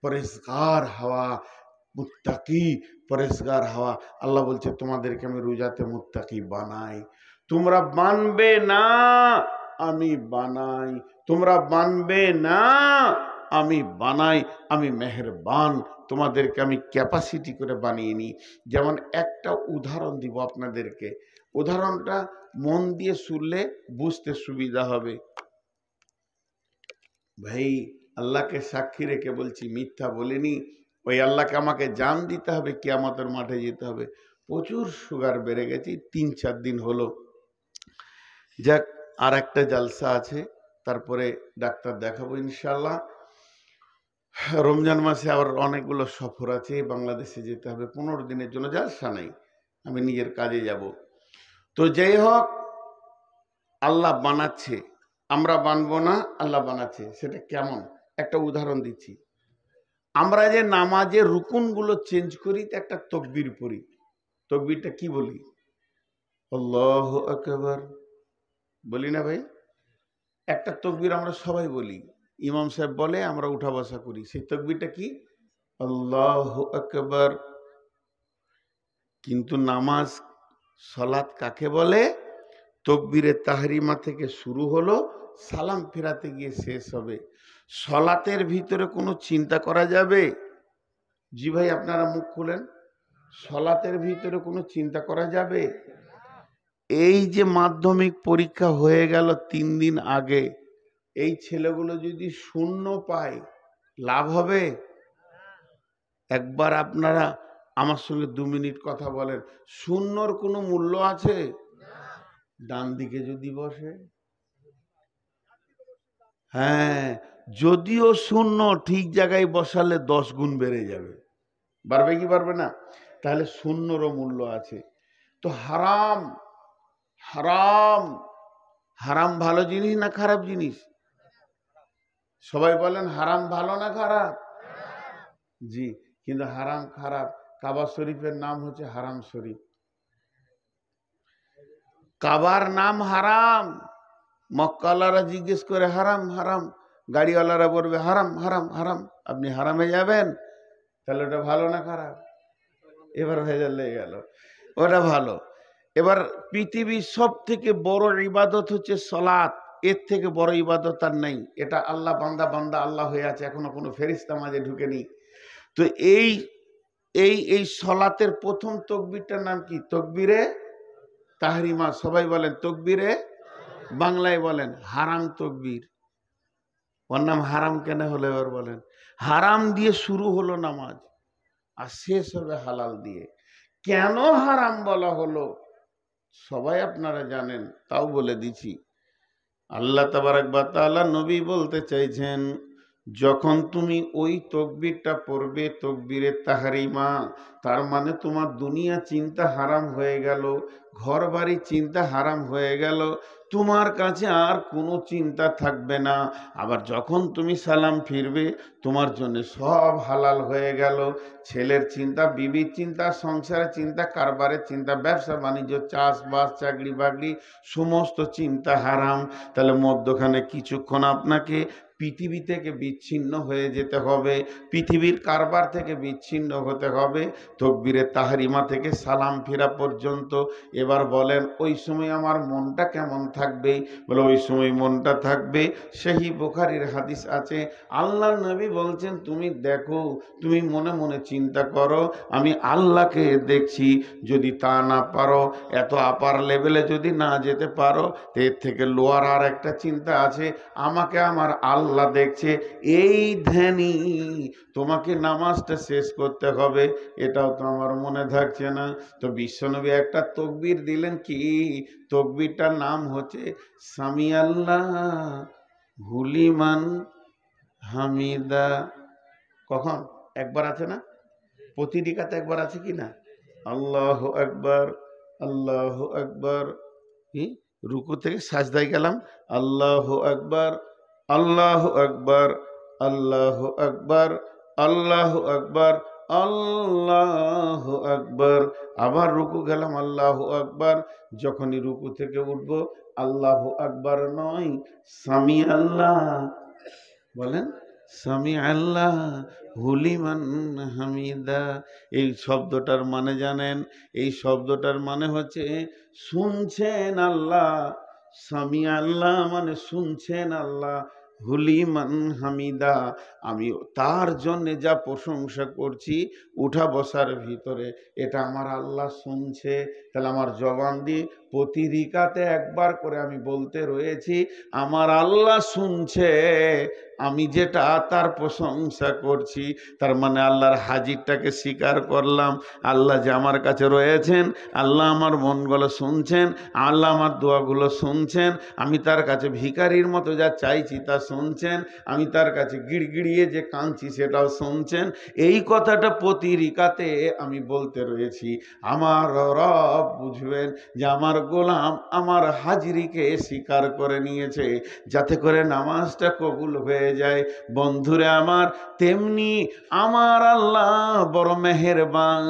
পরেজগার হওয়া। মুত্তাকি পরেজগার হওয়া। আল্লাহ বলছে তোমাদেরকে আমি রোজাতে মুত্তাকি বানাই। তোমরা মানবে না, আমি বানাই। তোমরা মানবে না, আমি বানাই। আমি মেহেরবান, তোমাদেরকে আমি ক্যাপাসিটি করে বানিয়ে নিই। যেমন একটা উদাহরণ দিব আপনাদেরকে, উদাহরণটা মন দিয়ে শুনলে বুঝতে সুবিধা হবে। ভাই, আল্লাহকে সাক্ষী রেখে বলছি, মিথ্যা বলিনি। ওই আল্লাহকে আমাকে জান দিতে হবে, কিয়ামতের মাঠে যেতে হবে। প্রচুর সুগার বেড়ে গেছে, ৩-৪ দিন হলো। যাক, আর একটা জালসা আছে, তারপরে ডাক্তার দেখাবো ইনশাল্লাহ। রমজান মাসে আবার অনেকগুলো সফর আছে, বাংলাদেশে যেতে হবে 15 দিনের জন্য। জালসা নাই, আমি নিজের কাজে যাব। তো যাই হোক, আল্লাহ বানাচ্ছে, আমরা বানবো না, আল্লাহ বানাচ্ছে। সেটা কেমন? একটা উদাহরণ দিচ্ছি। আমরা যে নামাজের রুকুনগুলো চেঞ্জ করি, তো একটা তকবীর পড়ি। তকবীরটা কি বলি? আল্লাহু আকবার বলি না ভাই? একটা তকবীর আমরা সবাই বলি, ইমাম সাহেব বলে, আমরা উঠা বসা করি। সেই তকবীরটা কি? আল্লাহু আকবার। কিন্তু নামাজ সলাত কাকে বলে? তাকবীরে তাহরিমা থেকে শুরু হলো, সালাম ফেরাতে গিয়ে শেষ হবে। সলাতের ভিতরে কোনো চিন্তা করা যাবে? জি ভাই, আপনারা মুখ খুলেন। সলাতের ভিতরে কোনো চিন্তা করা যাবে? এই যে মাধ্যমিক পরীক্ষা হয়ে গেল 3 দিন আগে, এই ছেলেগুলো যদি শূন্য পায় লাভ হবে? একবার আপনারা আমার সঙ্গে 2 মিনিট কথা বলেন, শূন্যর কোনো মূল্য আছে? ডান দিকে যদি বসে, হ্যাঁ, যদিও শূন্য ঠিক জায়গায় বসালে 10 গুণ বেড়ে যাবে। বাড়বে কি বাড়বে না? তাহলে শূন্যরও মূল্য আছে। তো হারাম, হারাম, হারাম ভালো জিনিস না খারাপ জিনিস? সবাই বলেন হারাম ভালো না খারাপ? জি, কিন্তু হারাম খারাপ। কাবা শরীফের নাম হচ্ছে হারাম শরীফ। কাবার নাম হারাম। মক্কাওয়ালারা জিজ্ঞেস করে হারাম হারাম, গাড়িওয়ালারা বলবে হারাম হারাম হারাম। আপনি হারামে যাবেন, তাহলে ওটা ভালো না খারাপ? এবার ভেজাল লেগে গেল, ওটা ভালো। এবার পৃথিবীর সব থেকে বড় ইবাদত হচ্ছে সালাত। এর থেকে বড় ইবাদত আর নেই। এটা আল্লাহ বান্দা বান্দা আল্লাহ হয়ে আছে, এখনো কোনো ফেরেশতা মাঝে ঢুকেনি। তো এই এই এই সালাতের প্রথম তাকবীরটার নাম কি? তাকবীরে তাহরিমা। সবাই বলেন তাকবীরে, বাংলায় বলেন হারাম তাকবীর। ওর নাম হারাম কেন হলো এবার বলেন? হারাম দিয়ে শুরু হলো নামাজ, আর শেষ হবে হালাল দিয়ে। কেন হারাম বলা হলো সবাই আপনারা জানেন, তাও বলে দিছি। আল্লাহ তাবারক ওয়া তাআলা নবী বলতে চাইছেন, যখন তুমি ওই তাকবীরটা পড়বে, তাকবীরে তাহরিমা, তার মানে তোমার দুনিয়া চিন্তা হারাম হয়ে গেল, ঘর বাড়ি চিন্তা হারাম হয়ে গেল, তোমার কাছে আর কোনো চিন্তা থাকবে না। আবার যখন তুমি সালাম ফিরবে, তোমার জন্য সব হালাল হয়ে গেল। ছেলের চিন্তা, বিবির চিন্তা, সংসারের চিন্তা, কারবারের চিন্তা, ব্যবসা বাণিজ্য, চাষবাস, চাকরি বাকরি, সমস্ত চিন্তা হারাম। তাহলে মধ্যখানে কিছুক্ষণ আপনাকে পৃথিবী থেকে বিচ্ছিন্ন হয়ে যেতে হবে, পৃথিবীর কারবার থেকে বিচ্ছিন্ন হতে হবে, তাকবীরে তাহরিমা থেকে সালাম ফেরা পর্যন্ত। এবার বলেন ওই সময় আমার মনটা কেমন থাকবে? বলে ওই সময় মনটা থাকবে, সহিহ বুখারীর হাদিস আছে, আল্লাহর নবী বলছেন, তুমি দেখো, তুমি মনে মনে চিন্তা করো আমি আল্লাহকে দেখছি। যদি তা না পারো, এত আপার লেভেলে যদি না যেতে পারো, এর থেকে লোয়ার আর একটা চিন্তা আছে, আমাকে আমার আল্লাহ দেখছে। এই ধ্যানই তোমাকে নামাজটা শেষ করতে হবে। এটাও তো আমার মনে থাকছে না। তো বিশ্বনবী একটা তাকবীর দিলেন, কি তাকবীরটার নাম হচ্ছে সামি আল্লাহ হুলিমান হামিদা। কখন? একবার আছে না? প্রতি রিকাতে একবার আছে কি না? আল্লাহু আকবার, আল্লাহু আকবার। রুকু থেকে সাজদায় গেলাম, আল্লাহু আকবার, আল্লাহু আকবার, আল্লাহু আকবার, আল্লাহু আকবার, আল্লাহু আকবার। আবার রুকু গেলাম, আল্লাহু আকবার। যখনই রুকু থেকে উঠব, আল্লাহু আকবার নয়, সামি আল্লাহ বলেন, সামি আল্লাহ হুলিমান হামিদা। এই শব্দটার মানে জানেন? এই শব্দটার মানে হচ্ছে শুনছেন আল্লাহ। সামি আল্লাহ মানে শুনছেন আল্লাহ, হুলিমান হামিদা, আমি তার জন্য যা প্রশংসা করছি উঠা বসার ভিতরে, এটা আমার আল্লাহ শুনছে। তাহলে আমার জবান দিয়ে প্রতি রিকাতে একবার করে আমি বলতে রয়েছি, আমার আল্লাহ শুনছে আমি যেটা তার প্রশংসা করছি। তার মানে আল্লাহর হাজিরটাকে স্বীকার করলাম, আল্লাহ যে আমার কাছে রয়েছেন, আল্লাহ আমার মনগুলো শুনছেন, আল্লাহ আমার দোয়াগুলো শুনছেন, আমি তার কাছে ভিখারির মতো যা চাইছি তা শুনছেন, আমি তার কাছে গিড়গিড়িয়ে যে কাঁদছি সেটাও শুনছেন। এই কথাটা প্রতি রিকাতে আমি বলতে রয়েছি। আমার রব বুঝবেন যে আমার গোলাম আমার হাজিরিকে স্বীকার করে নিয়েছে, যাতে করে নামাজটা কবুল হয়ে যায়। বন্ধুরে আমার, তেমনি আমার আল্লাহ বড় মেহেরবান,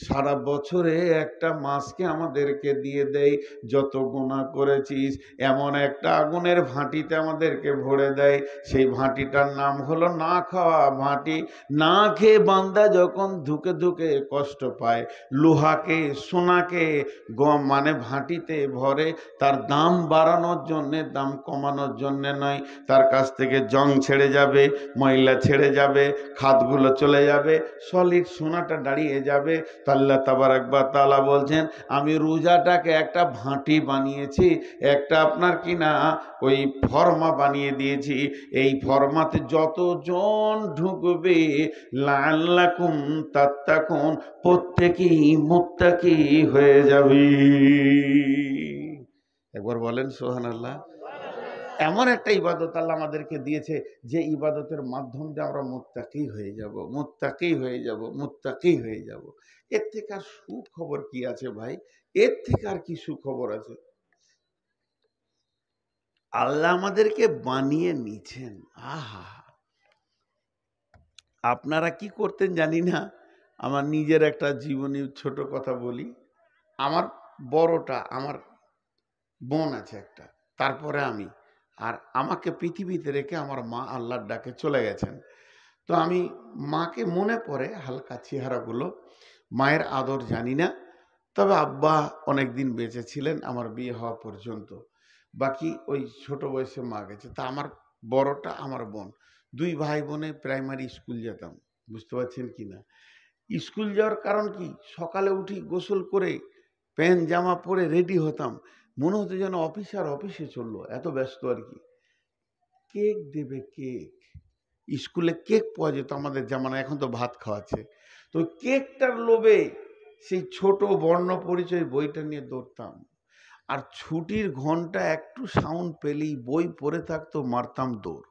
সারা বছরে একটা মাসকে আমাদেরকে দিয়ে দেয়। যত গুনাহ করেছিস এমন একটা আগুনের ভাঁটিতে আমাদেরকে ভরে দেয়। সেই ভাঁটিটার নাম হলো না খাওয়া ভাঁটি। না খেয়ে বান্দা যখন ধুকে ধুকে কষ্ট পায়, লোহাকে সোনাকে মানে ভাঁটিতে ভরে, তার দাম বাড়ানোর জন্যে, দাম কমানোর জন্যে নয়। তার কাছ থেকে জং ছেড়ে যাবে, ময়লা ছেড়ে যাবে, খাদগুলো চলে যাবে, সলিড সোনাটা দাঁড়িয়ে যাবে। তো আল্লাহ তাবারক ওয়া তাআলা বলছেন, আমি রোজাটাকে একটা ভাঁটি বানিয়েছি, একটা আপনার কি না ওই ফর্মা বানিয়ে দিয়েছি। এই ফর্মাতে যতজন ঢুকবে লাআল্লাকুম তাত্তাকুন, প্রত্যেকেই মুত্তাকি হয়ে যাবে। একবার বলেন সুবহানাল্লাহ। এমন একটা ইবাদত আল্লাহ আমাদেরকে দিয়েছে, যে ইবাদতের মাধ্যম দিয়ে আমরা মুত্তাকি হয়ে যাব, মুত্তাকি হয়ে যাব, মুত্তাকি হয়ে যাব। এর থেকে আর সুখবর কি আছে ভাই? এর থেকে আর কি সুখবর আছে? আল্লাহ আমাদেরকে বানিয়ে নিছেন। আহা, আপনারা কি করতেন জানি না। আমার নিজের একটা জীবনী ছোট কথা বলি। আমার বড়টা, আমার বোন আছে একটা, তারপরে আমি, আর আমাকে পৃথিবীতে রেখে আমার মা আল্লাহর ডাকে চলে গেছেন। তো আমি মাকে মনে পড়ে হালকা চেহারাগুলো, মায়ের আদর জানি না। তবে আব্বা অনেক দিন বেঁচে ছিলেন আমার বিয়ে হওয়া পর্যন্ত, বাকি ওই ছোট বয়সে মা গেছে। তা আমার বড়টা আমার বোন, দুই ভাই বোনে প্রাইমারি স্কুল যেতাম, বুঝতে পারছেন কি না। স্কুল যাওয়ার কারণ কি, সকালে উঠি গোসল করে প্যান্ট জামা পরে রেডি হতাম, মনে হতো যেন অফিসার অফিসে চললো, এত ব্যস্ত আর কি। কেক দেবে, কেক, স্কুলে কেক পাওয়া যেত আমাদের জামানায়, এখন তো ভাত খাওয়াচ্ছে। তো কেকটার লোভে সেই ছোট বর্ণ পরিচয় বইটা নিয়ে দৌড়তাম। আর ছুটির ঘন্টা একটু সাউন্ড পেলেই বই পড়ে থাকতো, মারতাম দৌড়।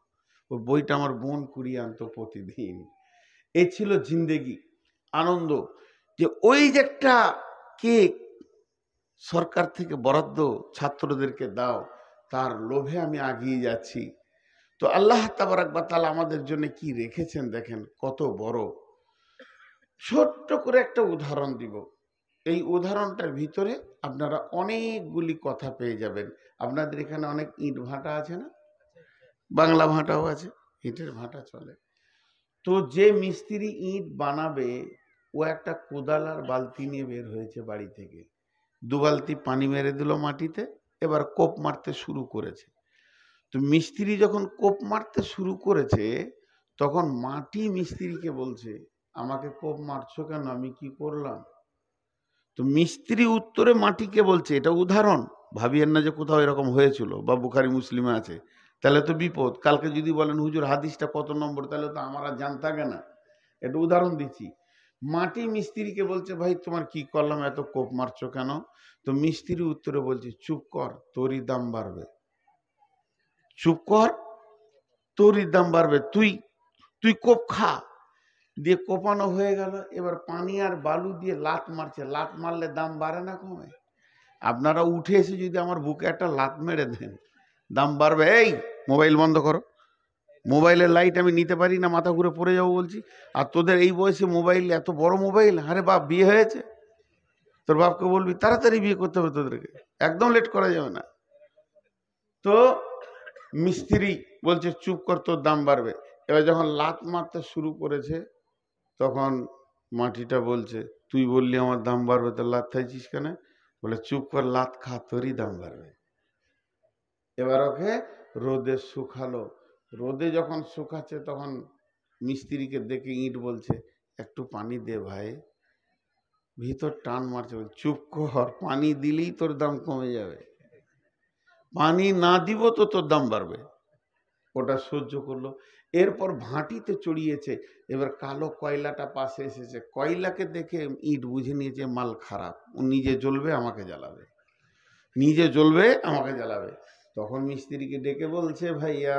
ওই বইটা আমার বোন কুড়িয়ে আনতো প্রতিদিন। এই ছিল জিন্দেগি, আনন্দ। যে ওই যে একটা কেক সরকার থেকে বরাদ্দ, ছাত্রদেরকে দাও, তার লোভে আমি এগিয়ে যাচ্ছি। তো আল্লাহ তাবারক ওয়া তাআলা আমাদের জন্য কি রেখেছেন দেখেন, কত বড়। ছোট্ট করে একটা উদাহরণ দিব। এই উদাহরণটার ভিতরে আপনারা অনেকগুলি কথা পেয়ে যাবেন। আপনাদের এখানে অনেক ইট ভাটা আছে না? বাংলা ভাটাও আছে, ইটের ভাটা চলে। তো যে মিস্ত্রি ইট বানাবে, ও একটা কোদাল আর বালতি নিয়ে বের হয়েছে বাড়ি থেকে। 2 বালতি পানি মেরে দিল মাটিতে, এবার কোপ মারতে শুরু করেছে। তো মিস্ত্রি যখন কোপ মারতে শুরু করেছে, তখন মাটি মিস্ত্রিকে বলছে, আমাকে কোপ মারছো কেন, আমি কি করলাম? তো মিস্ত্রি উত্তরে মাটিকে বলছে, এটা উদাহরণ, ভাবিয়েন না যে কোথাও এরকম হয়েছিল বা বুখারী মুসলিমে আছে, তাহলে তো বিপদ। কালকে যদি বলেন হুজুর হাদিসটা কত নম্বর, তাহলে তো আমার আর জান থাকে না। এটা উদাহরণ দিচ্ছি। মাটি মিস্ত্রিকে বলছে, ভাই তোমার কি করলাম, এত কোপ মারছো কেন? তো মিস্ত্রি উত্তরে বলছে, চুপ কর, তোরই দাম বাড়বে। চুপ কর, তোরই দাম বাড়বে, তুই তুই কোপ খা। দিয়ে কোপানো হয়ে গেল। এবার পানি আর বালু দিয়ে লাত মারছে, লাত মারলে দাম বাড়ে না কমে? আপনারা উঠে এসে যদি আমার বুকে একটা লাত মেরে দেন, দাম বাড়বে। এই মোবাইল বন্ধ করো, মোবাইলের লাইট আমি নিতে পারি না, মাথা ঘুরে পড়ে যাবো বলছি। আর তোদের এই বয়সে মোবাইল, এত বড় মোবাইল। আরে বাপ, বিয়ে হয়েছে? তোর বাপকে বলবি তাড়াতাড়ি বিয়ে করতে হবে তোদেরকে, একদম লেট করা যাবে না। তো মিস্ত্রি বলছে চুপ কর, তোর দাম বাড়বে। এবার যখন লাত মারতে শুরু করেছে, তখন মাটিটা বলছে, তুই বললি আমার দাম বাড়বে, তো লাত খাইছিস কেন? বলে চুপ কর, লাত খা, তোরই দাম বাড়বে। এবার ওকে রোদে শুকালো। রোদে যখন শুকাচ্ছে, তখন মিস্ত্রিকে দেখে ইট বলছে, একটু পানি দে ভাই। ভিতর টান মারছে, চুপ কর, পানি দিলেই তোর দাম কমে যাবে, পানি না দিব তো তোর দাম বাড়বে। ওটা সহ্য করলো। এরপর ভাঁটিতে চড়িয়েছে। এবার কালো কয়লাটা পাশে এসেছে, কয়লাকে দেখে ইট বুঝে নিয়েছে মাল খারাপ, ও নিজে জ্বলবে আমাকে জ্বালাবে, নিজে জ্বলবে আমাকে জ্বালাবে। তখন মিস্ত্রিকে ডেকে বলছে, ভাইয়া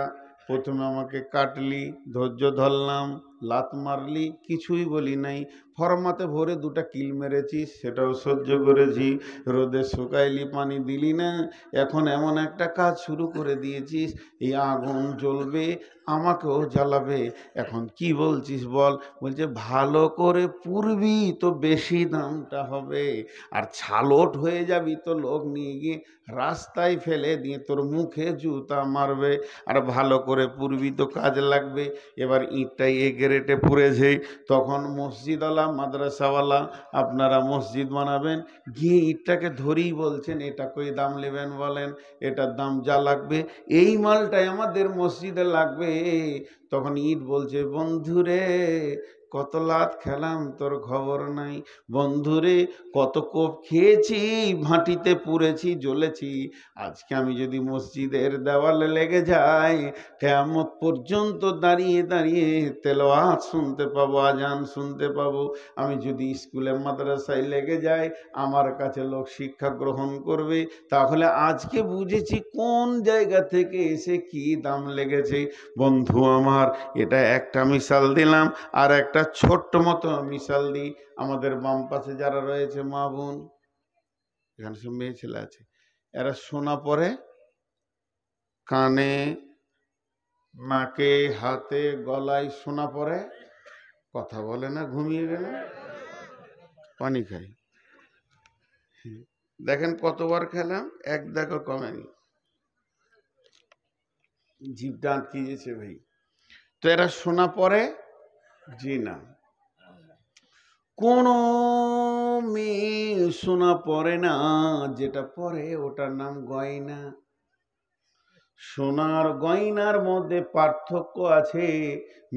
প্রথমে আমাকে কাটলি, ধৈর্য ধরলাম, লাত মারলি, কিছুই বলি নাই, ফরমাতে ভরে 2টা কিল মেরেছিস, সেটাও সহ্য করেছি, রোদে শুকাইলি, পানি দিলি না, এখন এমন একটা কাজ শুরু করে দিয়েছিস, এই আগুন জ্বলবে, আমাকেও জ্বালাবে। এখন কি বলছিস বল? বলছে ভালো করে পুরবি তো বেশি দামটা হবে, আর ছালট হয়ে যাবি তো লোক নিয়ে গিয়ে রাস্তায় ফেলে দিয়ে তোর মুখে জুতা মারবে। আর ভালো করে পুরবি তো কাজে লাগবে। এবার ইটটাই এ গ্রেটে পুড়েছে, তখন মসজিদওয়ালা মাদ্রাসাওয়ালা আপনারা মসজিদ বানাবেন, গিয়ে ইটটাকে ধরেই বলছেন এটা কই দাম নেবেন বলেন, এটার দাম যা লাগবে এই মালটাই আমাদের মসজিদে লাগবে। তখন ইট বলছে বন্ধুরে কত লাত খেলাম তোর খবর নাই, বন্ধুরে কত কোপ খেয়েছি, ভাটিতে পুড়েছি জ্বলেছি, আজকে আমি যদি মসজিদের দেওয়ালে লেগে যাই কিয়ামত পর্যন্ত দাঁড়িয়ে দাঁড়িয়ে তেলাওয়াত শুনতে পাবো, আজান শুনতে পাবো। আমি যদি স্কুলে মাদ্রাসায় লেগে যাই আমার কাছে লোক শিক্ষা গ্রহণ করবে। তাহলে আজকে বুঝেছি কোন জায়গা থেকে এসে কি দাম লেগেছে। বন্ধু আমার, এটা একটা মিসাল দিলাম, আর একটা ছোট্ট মতো মিসাল দিই। আমাদের বাম পাশে যারা রয়েছে মা বোন, এখানে সব মেয়ে ছেলে আছে, এরা শোনা পরে কানে, নাকে, হাতে, গলায় শোনা পরে কথা বলে না, ঘুমিয়ে গেলে পানি খাই। দেখেন কতবার খেলাম, এক দেখো কমেনি, জিভটা আটকে গেছে ভাই। তো এরা শোনা পরে জি না, কোন মেয়ে শোনা পড়ে না, যেটা পরে ওটার নাম গয়না। সোনার গয়নার মধ্যে পার্থক্য আছে।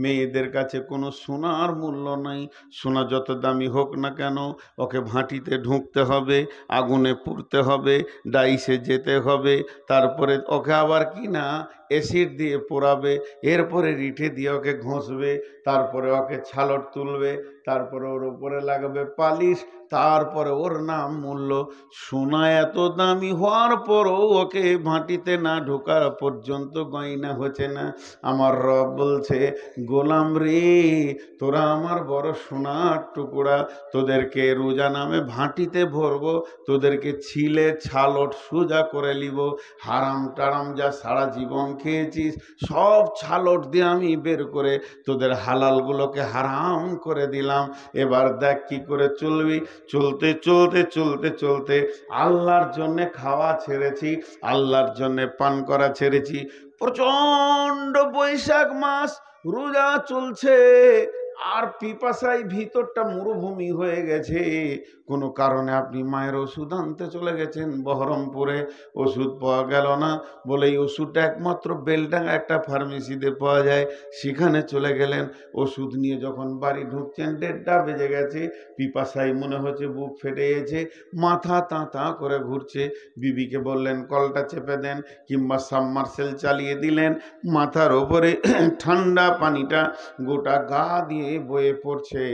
মেয়েদের কাছে কোনো সোনার মূল্য নাই। সোনা যত দামি হোক না কেন, ওকে ভাটিতে ঢুকতে হবে, আগুনে পুড়তে হবে, ডাইসে যেতে হবে, তারপরে ওকে আবার কি না অ্যাসিড দিয়ে পোড়াবে, এরপরে রিঠে দিয়ে ওকে ঘষবে, তারপরে ওকে ছালট তুলবে, তারপরে ওর উপরে লাগবে পালিশ, তারপরে ওর নাম মূল্য। সোনা এত দামি হওয়ার পরও ওকে ভাটিতে না ঢোকার পর্যন্ত গয়না হচ্ছে না। আমার রব বলছে গোলাম রে, তোরা আমার বড় সোনার টুকরা, তোদেরকে রোজা নামে ভাটিতে ভরবো, তোদেরকে ছিলে ছালট সোজা করে নিব। হারাম টারাম যা সারা জীবন খেয়েছিস সব ছালট দিয়ে আমি বের করে তোদের হালালগুলোকে হারাম করে দিলাম। এবার দেখ কি করে চলবি। চলতে চলতে চলতে চলতে আল্লাহর জন্যে খাওয়া ছেড়েছি, আল্লাহর জন্যে পান করা ছেড়েছি। প্রচন্ড বৈশাখ মাস, রোজা চলছে, আর পিপাসায় ভিতরটা মরুভূমি হয়ে গেছে। কোনো কারণে আপনি মায়ের ওষুধ আনতে চলে গেছেন বহরমপুরে, ওষুধ পাওয়া গেল না বলে এই ওষুধটা একমাত্র বেলডাঙ্গা একটা ফার্মেসিতে পাওয়া যায়, সেখানে চলে গেলেন। ওষুধ নিয়ে যখন বাড়ি ঢুকছেন 1:30 বেজে গেছে, পিপাসায় মনে হচ্ছে বুক ফেটে গেছে, মাথা তাঁতা করে ঘুরছে। বিবিকে বললেন কলটা চেপে দেন, কিংবা সাবমার্সেল চালিয়ে দিলেন, মাথার ওপরে ঠান্ডা পানিটা গোটা গা দিয়ে বয়ে পড়ছে।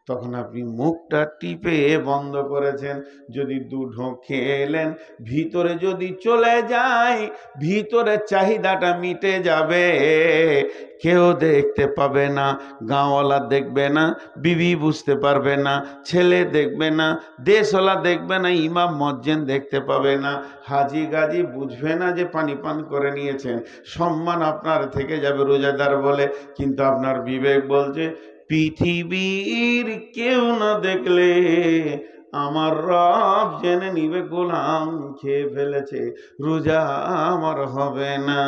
তখন আপনি মুখটা টিপে বন্ধ করেছেন, যদি 2 ঢোক খেয়ে এলেন, ভিতরে যদি চলে যায়, ভিতরে চাহিদাটা মিটে যাবে, কেউ দেখতে পাবে না, গাঁওয়ালা দেখবে না, বিবি বুঝতে পারবে না, ছেলে দেখবে না, দেশওয়ালা দেখবে না, ইমাম মজ্জেন দেখতে পাবে না, হাজি গাজি বুঝবে না যে পানি পান করে নিয়েছেন, সম্মান আপনার থেকে যাবে রোজাদার বলে। কিন্তু আপনার বিবেক বলছে পৃথিবীর কেউ না দেখলে আমার রব জেনে নিবে গোলাম খেয়ে ফেলেছে, রোজা আমার হবে না।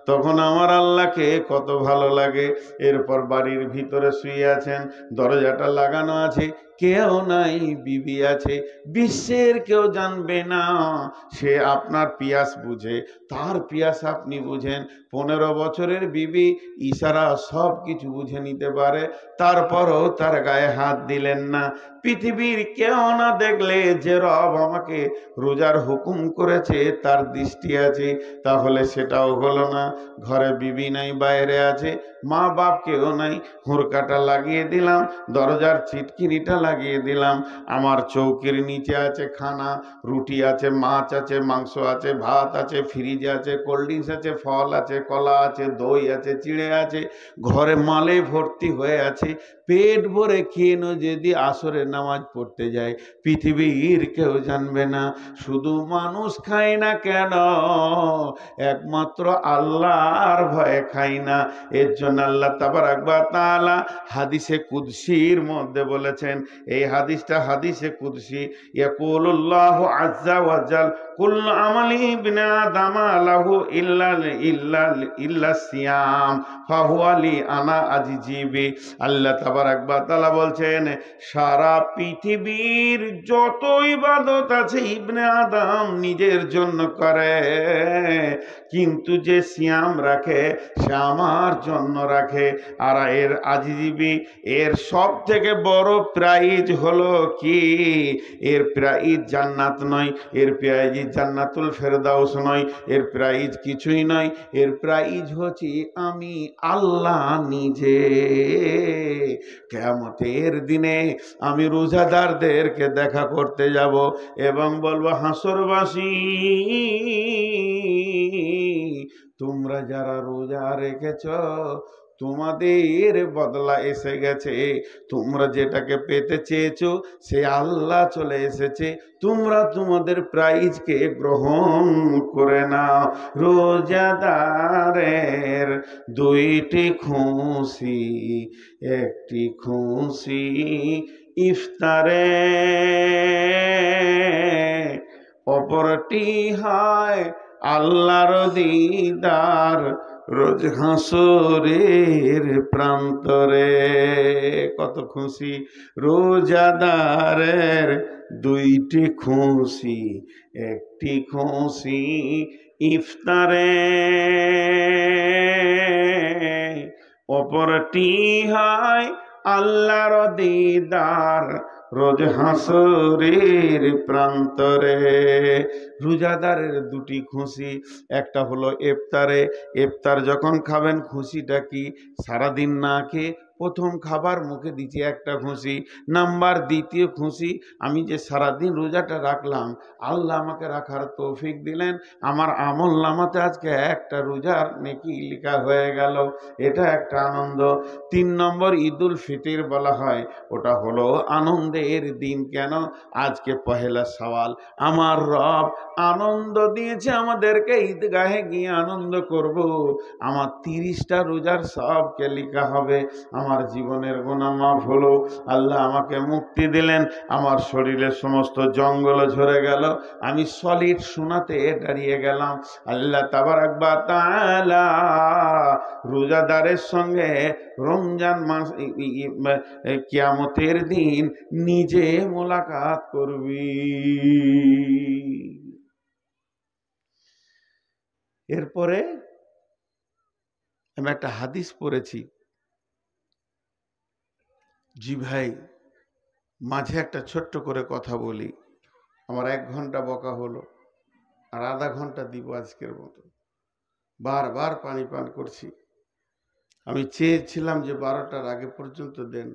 তখন আমার আল্লাহকে কত ভালো লাগে। এরপর বাড়ির ভিতরে শুয়ে আছেন, দরজাটা লাগানো আছে, কেউ নাই, বিবি আছে, বিশ্বের কেউ জানবে না। সে আপনার পিয়াস বুঝে, তার পিয়াস আপনি বুঝেন। 15 বছরের বিবি ইশারা সব কিছু বুঝে নিতে পারে, তারপরও তার গায়ে হাত দিলেন না। পৃথিবীর কেউ না দেখলে যে রব আমাকে রোজার হুকুম করেছে তার দৃষ্টি আছে, তাহলে সেটাও হলো না। ঘরে বিবি নাই, বাইরে আছে, মা বাপ কেউ নাই, হুড়কাটা লাগিয়ে দিলাম, দরজার ছিটকিনিটা লাগিয়ে দিলাম। আমার চৌকির নিচে আছে খানা, রুটি আছে, মাছ আছে, মাংস আছে, ভাত আছে, ফ্রিজ আছে, কোল্ড ড্রিঙ্কস আছে, ফল আছে, কলা আছে, দই আছে, চিড়ে আছে, ঘরে মালে ভর্তি হয়ে আছে। পেট ভরে খেয়ে যদি আসরে নামাজ পড়তে যায় পৃথিবীর কেউ জানবে না। শুধু মানুষ খায় না কেন, একমাত্র আল্লাহর ভয়ে খায় না। এর জন্য আল্লাহ তাবারাক ওয়া তাআলা হাদিসে কুদসির মধ্যে বলেছেন, এই হাদিসটা হাদিসে কুদসি, ইয়াকুলুল্লাহু আযজা ওয়া জাল কুল্লু আমালি ইবনে আদম লাহু ইল্লা সিয়াম ফাহুয়া লি আনা আজিজিবি। আল্লাহ তাবারাক ওয়া তাআলা বলছেন, সারা পৃথিবীর যত ইবাদত আছে ইবনে আদম নিজের জন্য করে, কিন্তু যে সিয়াম রাখে সে আমার জন্য রাখে। আর এর আজিজিবি, এর সব থেকে বড় প্রাইজ হলো কি? এর প্রাইজ জান্নাত নয়, এর প্রাইজ জান্নাতুল ফেরদাউস নয়, এর প্রাইজ কিছুই নয়। এর প্রাইজ হচ্ছে আমি আল্লাহ নিজে। কিয়ামতের দিনে আমি রোজাদারদেরকে দেখা করতে যাব এবং বলবো, হাসরবাসী তোমরা যারা রোজা রেখেছ তোমাদের বদলা এসে গেছে। তোমরা যেটাকে পেতে চেয়েছো সে আল্লাহ চলে এসেছে, তোমরা তোমাদের প্রাইজকে গ্রহণ করে নাও। রোজাদারের দুইটি খুশি, একটি খুশি ইফতারে, অপরটি হয় আল্লাহর দিদার রোজ হাসরের প্রান্তরে। কত খুশি রোজাদারের দুইটি খুশি, একটি খুশি ইফতারে, অপরটি হয় আল্লাহর দিদার রোজ হাসরের প্রান্তরে। রোজাদারের দুটি খুশি, একটা হলো ইফতারে। ইফতার যখন খাবেন খুশিটা কি? সারাদিন না খেয়ে প্রথম খাবার মুখে দিচ্ছি একটা খুশি। নাম্বার দ্বিতীয় খুশি, আমি যে সারাদিন রোজাটা রাখলাম, আল্লাহ আমাকে রাখার তৌফিক দিলেন, আমার আমল নামাতে আজকে একটা রোজার নেকি লেখা হয়ে গেল, এটা একটা আনন্দ। 3 নম্বর ঈদুল ফিতর বলা হয়, ওটা হলো আনন্দের দিন। কেন? আজকে পহেলা শাওয়াল, আমার রব আনন্দ দিয়েছে আমাদেরকে, ঈদগাহে গিয়ে আনন্দ করব। আমার 30টা রোজার সবকে লেখা হবে, আমার জীবনের গুনাহ মাফ হলো, আল্লাহ আমাকে মুক্তি দিলেন, আমার শরীরের সমস্ত জঙ্গল ঝরে গেল, আমি সলিড সোনাতে দাঁড়িয়ে গেলাম। আল্লাহ তাবারাক ওয়া তাআলা রোজাদারের সঙ্গে রমজান মাস কিয়ামতের দিন নিজে মোলাকাত করবি। এরপরে আমি একটা হাদিস পড়েছি। জি ভাই, মাঝে একটা ছোট্ট করে কথা বলি। আমার 1 ঘন্টা বকা হলো, আর আধা ঘন্টা দিব আজকের মতো। বারবার পানি পান করছি। আমি চেয়েছিলাম যে 12টার আগে পর্যন্ত দেন।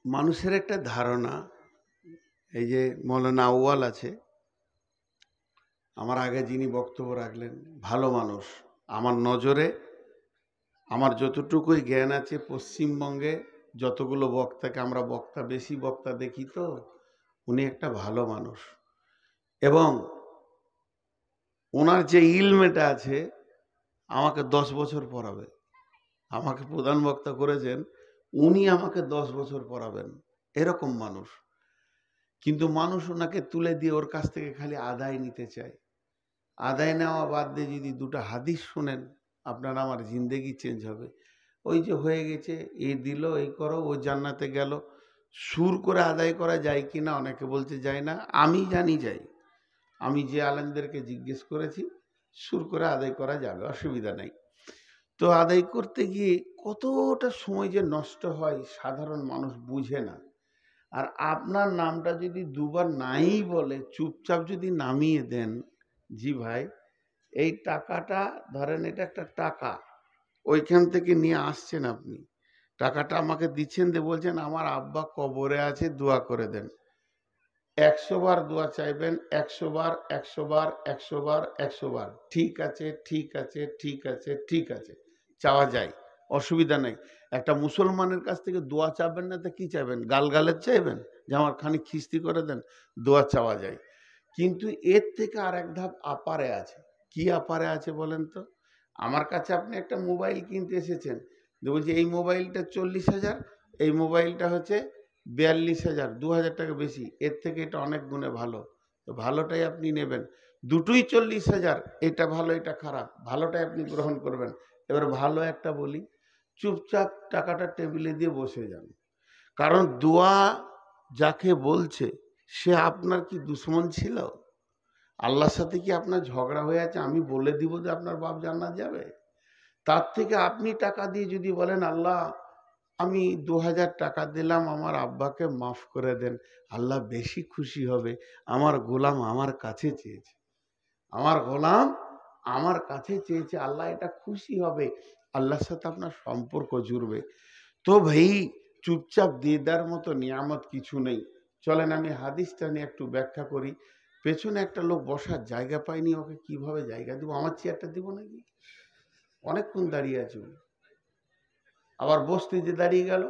মানুষের একটা ধারণা, এই যে মৌলানা আউয়াল আছে, আমার আগে যিনি বক্তব্য রাখলেন, ভালো মানুষ। আমার নজরে আমার যতটুকুই জ্ঞান আছে, পশ্চিমবঙ্গে যতগুলো বক্তাকে আমরা বেশি বক্তা দেখি, তো উনি একটা ভালো মানুষ। এবং ওনার যে ইলমেটা আছে, আমাকে 10 বছর পড়াবে। আমাকে প্রধান বক্তা করেছেন, উনি আমাকে 10 বছর পড়াবেন, এরকম মানুষ। কিন্তু মানুষ ওনাকে তুলে দিয়ে ওর কাছ থেকে খালি আদায় নিতে চায়। আদায় নেওয়া বাদ দিয়ে যদি 2টা হাদিস শুনেন, আপনার আমার জিন্দেগি চেঞ্জ হবে। ওই যে হয়ে গেছে, এই দিল, এই করো, ও জান্নাতে গেল, সুর করে আদায় করা যায় কি না? অনেকে বলছে যায় না, আমি জানি যাই। আমি যে আলেমদেরকে জিজ্ঞেস করেছি, সুর করে আদায় করা যাবে, অসুবিধা নেই। তো আদায় করতে গিয়ে কতটা সময় যে নষ্ট হয়, সাধারণ মানুষ বুঝে না। আর আপনার নামটা যদি 2বার নাই বলে চুপচাপ যদি নামিয়ে দেন, জি ভাই, এই টাকাটা ধরেন, এটা একটা টাকা, ওইখান থেকে নিয়ে আসছেন আপনি, টাকাটা আমাকে দিচ্ছেন, দিয়ে বলছেন আমার আব্বা কবরে আছে, দোয়া করে দেন। 100 বার দোয়া চাইবেন, 100 বার, 100 বার, 100 বার, 100 বার, ঠিক আছে, ঠিক আছে, ঠিক আছে, ঠিক আছে চাওয়া যায়। অসুবিধা নেই। একটা মুসলমানের কাছ থেকে দোয়া চাবেন না তো কি চাইবেন? গালগালের চাইবেন যে আমার খানিক খিস্তি করে দেন? দোয়া চাওয়া যায়। কিন্তু এর থেকে আর এক ধাপ আপারে আছে। কি আপারে আছে বলেন তো? আমার কাছে আপনি একটা মোবাইল কিনতে এসেছেন, বলছি এই মোবাইলটা 40,000, এই মোবাইলটা হচ্ছে 42,000, 2,000 টাকা বেশি, এর থেকে এটা অনেক গুণে ভালো, তো ভালোটাই আপনি নেবেন। দুটোই 40,000, এটা ভালো এটা খারাপ, ভালোটাই আপনি গ্রহণ করবেন। এবার ভালো একটা বলি, চুপচাপ টাকাটা টেবিলে দিয়ে বসে যান। কারণ দোয়া যাকে বলছে সে আপনার কি দুশ্মন ছিল? আল্লাহর সাথে কি আপনার ঝগড়া হয়ে আছে আমি বলে দিব যে আপনার বাপ জান্নাত যাবে? তার থেকে আপনি টাকা দিয়ে যদি বলেন আল্লাহ আমি 2,000 টাকা দিলাম, আমার আব্বাকে মাফ করে দেন, আল্লাহ বেশি খুশি হবে। আমার গোলাম আমার কাছে চেয়েছে, আমার গোলাম আমার কাছে চেয়েছে, আল্লাহ এটা খুশি হবে, আল্লাহর সাথে আপনার সম্পর্ক জুড়বে। তো ভাই চুপচাপ দিয়ে দেওয়ার মতো নিয়ামত কিছু নেই। চলেন আমি হাদিসটা নিয়ে একটু ব্যাখ্যা করি। পেছনে একটা লোক বসার জায়গা পায়নি, ওকে কিভাবে জায়গা দিব? আমার চেয়ারটা দিব নাকি? অনেকক্ষণ দাঁড়িয়ে আছে, আবার বসতে যে দাঁড়িয়ে গেল,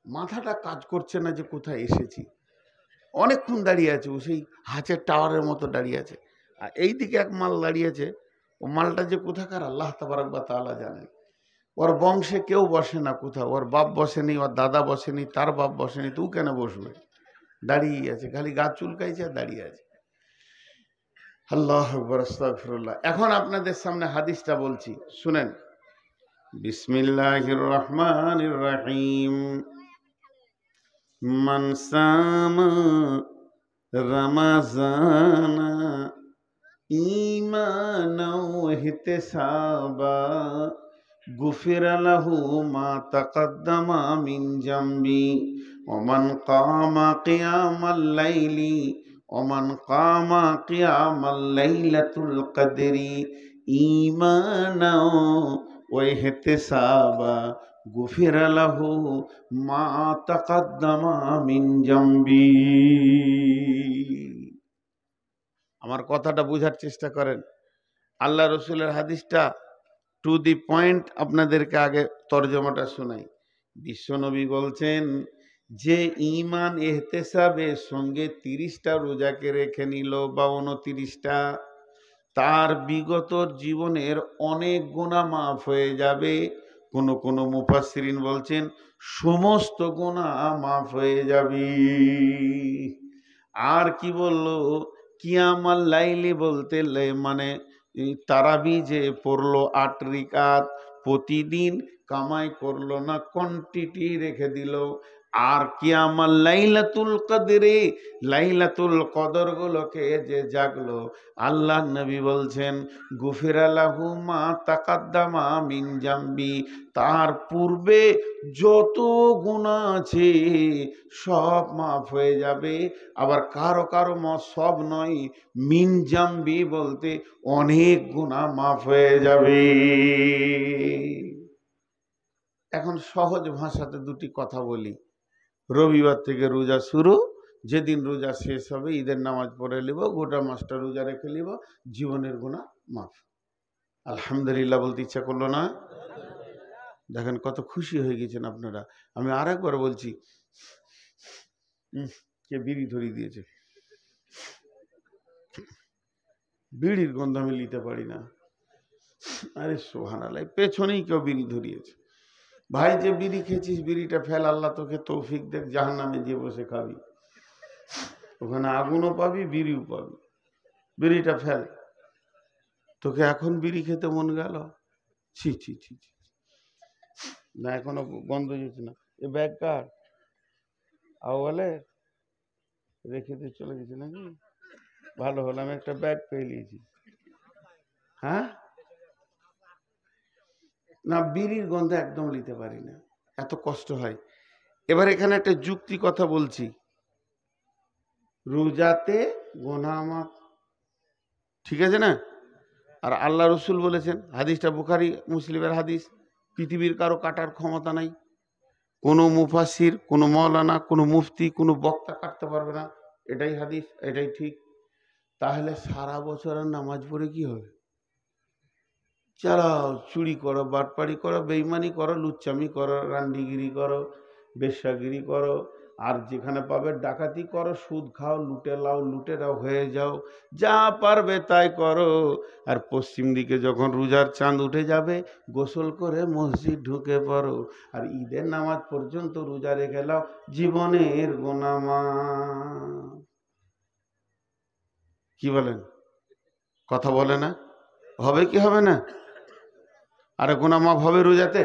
মাথাটা কাজ করছে না যে কোথায় এসেছি। অনেকক্ষণ দাঁড়িয়ে আছে, ও সেই হাঁচের টাওয়ারের মতো দাঁড়িয়ে আছে। আর এইদিকে এক মাল দাঁড়িয়েছে, ও মালটা যে কোথাকার আল্লাহ তাবারক ওয়া তাআলা জানেন। ওর বংশে কেউ বসে না কোথাও, ওর বাপ বসেনি, ওর দাদা বসেনি, তার বাপ বসেনি, তুই কেন বসবে? দাঁড়িয়ে আছে, খালি গা চুলকাইছে আর দাঁড়িয়ে আছে। আল্লাহু আকবার, আস্তাগফিরুল্লাহ। এখন আপনাদের সামনে হাদিসটা বলছি, শুনেন। বিসমিল্লাহির রহমানির রহিম। মান সামা রমাযানা ঈমানাও ওয়া ইহতিসাবা গুফিরা লাহু মা তাকাদ্দামা মিন জামবি ওয়া মান কামা কিয়ামাল লাইলি ওয়া মান কামা কিয়ামাল লাইলাতুল কদরি ঈমানাও ওয়া ইহতিসাবা গুফিরা লাহু মা তাকাদ্দামা মিন জামবি। আমার কথাটা বোঝার চেষ্টা করেন। আল্লাহ রসুলের হাদিসটা টু দি পয়েন্ট আপনাদেরকে আগে তর্জমাটা শোনাই। বিশ্বনবী বলছেন যে ঈমান ইহতেসাবের সঙ্গে 30টা রোজাকে রেখে নিল বা 29টা, তার বিগত জীবনের অনেক গুনাহ মাফ হয়ে যাবে। কোন মুফাসসিরিন বলছেন সমস্ত গুনাহ মাফ হয়ে যাবে। আর কি বললো? কিয়ামাল লাইলি বলতে মানে তারাবি যে পড়লো 8 রাকাত, প্রতিদিন কামাই করলো না, কোয়ান্টিটি রেখে দিল। আর কিয়ামাল লাইলাতুল কদরে, লাইলাতুল কদর গুলোকে যে জাগলো, আল্লাহ নবী বলছেন গুফিরা লাহু মা তাকাদ্দামা মিন জামবি, তার পূর্বে যত গুনাহ আছে সব মাফ হয়ে যাবে। আবার কারো কারো মত সব নয়, মিন জামবি বলতে অনেক গুনাহ মাফ হয়ে যাবে। এখন সহজ ভাষাতে দুটি কথা বলি। রবিবার থেকে রোজা শুরু, যেদিন রোজা শেষ হবে ঈদের নামাজ পড়ে নিব, গোটা মাসটা রোজা রেখে নিব, জীবনের গুনাহ মাফ। আলহামদুলিল্লাহ বলতে ইচ্ছা করলো না? দেখেন কত খুশি হয়ে গেছেন আপনারা। আমি আরেকবার বলছি, কে বিড়ি ধরিয়ে দিয়েছে? বিড়ির গন্ধ আমি নিতে পারি না। আরে সুবহানাল্লাহ, পেছনেই কেউ বিড়ি ধরিয়েছে। ভাই যে বিড়ি খেয়েছিস বিড়িটা ফেল, আল্লাহ তোকে তৌফিক দেখ, জাহান্নামে যে বসে খাবি, ওখানে আগুনও পাবি বিড়িও পাবি। বিড়িটা ফেল। তোকে এখন বিড়ি খেতে মন গেল? ছি ছি ছি ছি, না এখনো বন্ধ হয়েছে না। এ ব্যাগ কার? বলে রেখে দিয়ে চলে গেছে নাকি? ভালো হলো, আমি একটা ব্যাগ পেয়ে নিয়েছি। হ্যাঁ না, বিড়ির গন্ধ একদম নিতে পারি না, এত কষ্ট হয়। এবার এখানে একটা যুক্তি কথা বলছি। রোজাতে গুনাহ মাফ, ঠিক আছে না? আর আল্লাহ রসুল বলেছেন, হাদিসটা বুখারী মুসলিমের হাদিস, পৃথিবীর কারো কাটার ক্ষমতা নাই, কোনো মুফাসসির, কোনো মৌলানা, কোনো মুফতি, কোনো বক্তা কাটতে পারবে না। এটাই হাদিস, এটাই ঠিক। তাহলে সারা বছরের নামাজ পড়ে কি হবে? চালাও, চুরি করো, বাটপাড়ি করো, বেইমানি করো, লুচ্চামি করো, রান্ডিগিরি করো, বেশ্যাগিরি করো, আর যেখানে পাবে ডাকাতি করো, সুদ খাও, লুটে লাও, লুটেরাও হয়ে যাও, যা পারবে তাই করো। আর পশ্চিম দিকে যখন রোজার চাঁদ উঠে যাবে, গোসল করে মসজিদ ঢুকে পড়ো, আর ঈদের নামাজ পর্যন্ত রোজা রেখে নাও, জীবনের গুনাহ মাফ। কি বলেন? কথা বলে না? হবে কি হবে না? আরে গুনাহ মাফ হবে রোজাতে?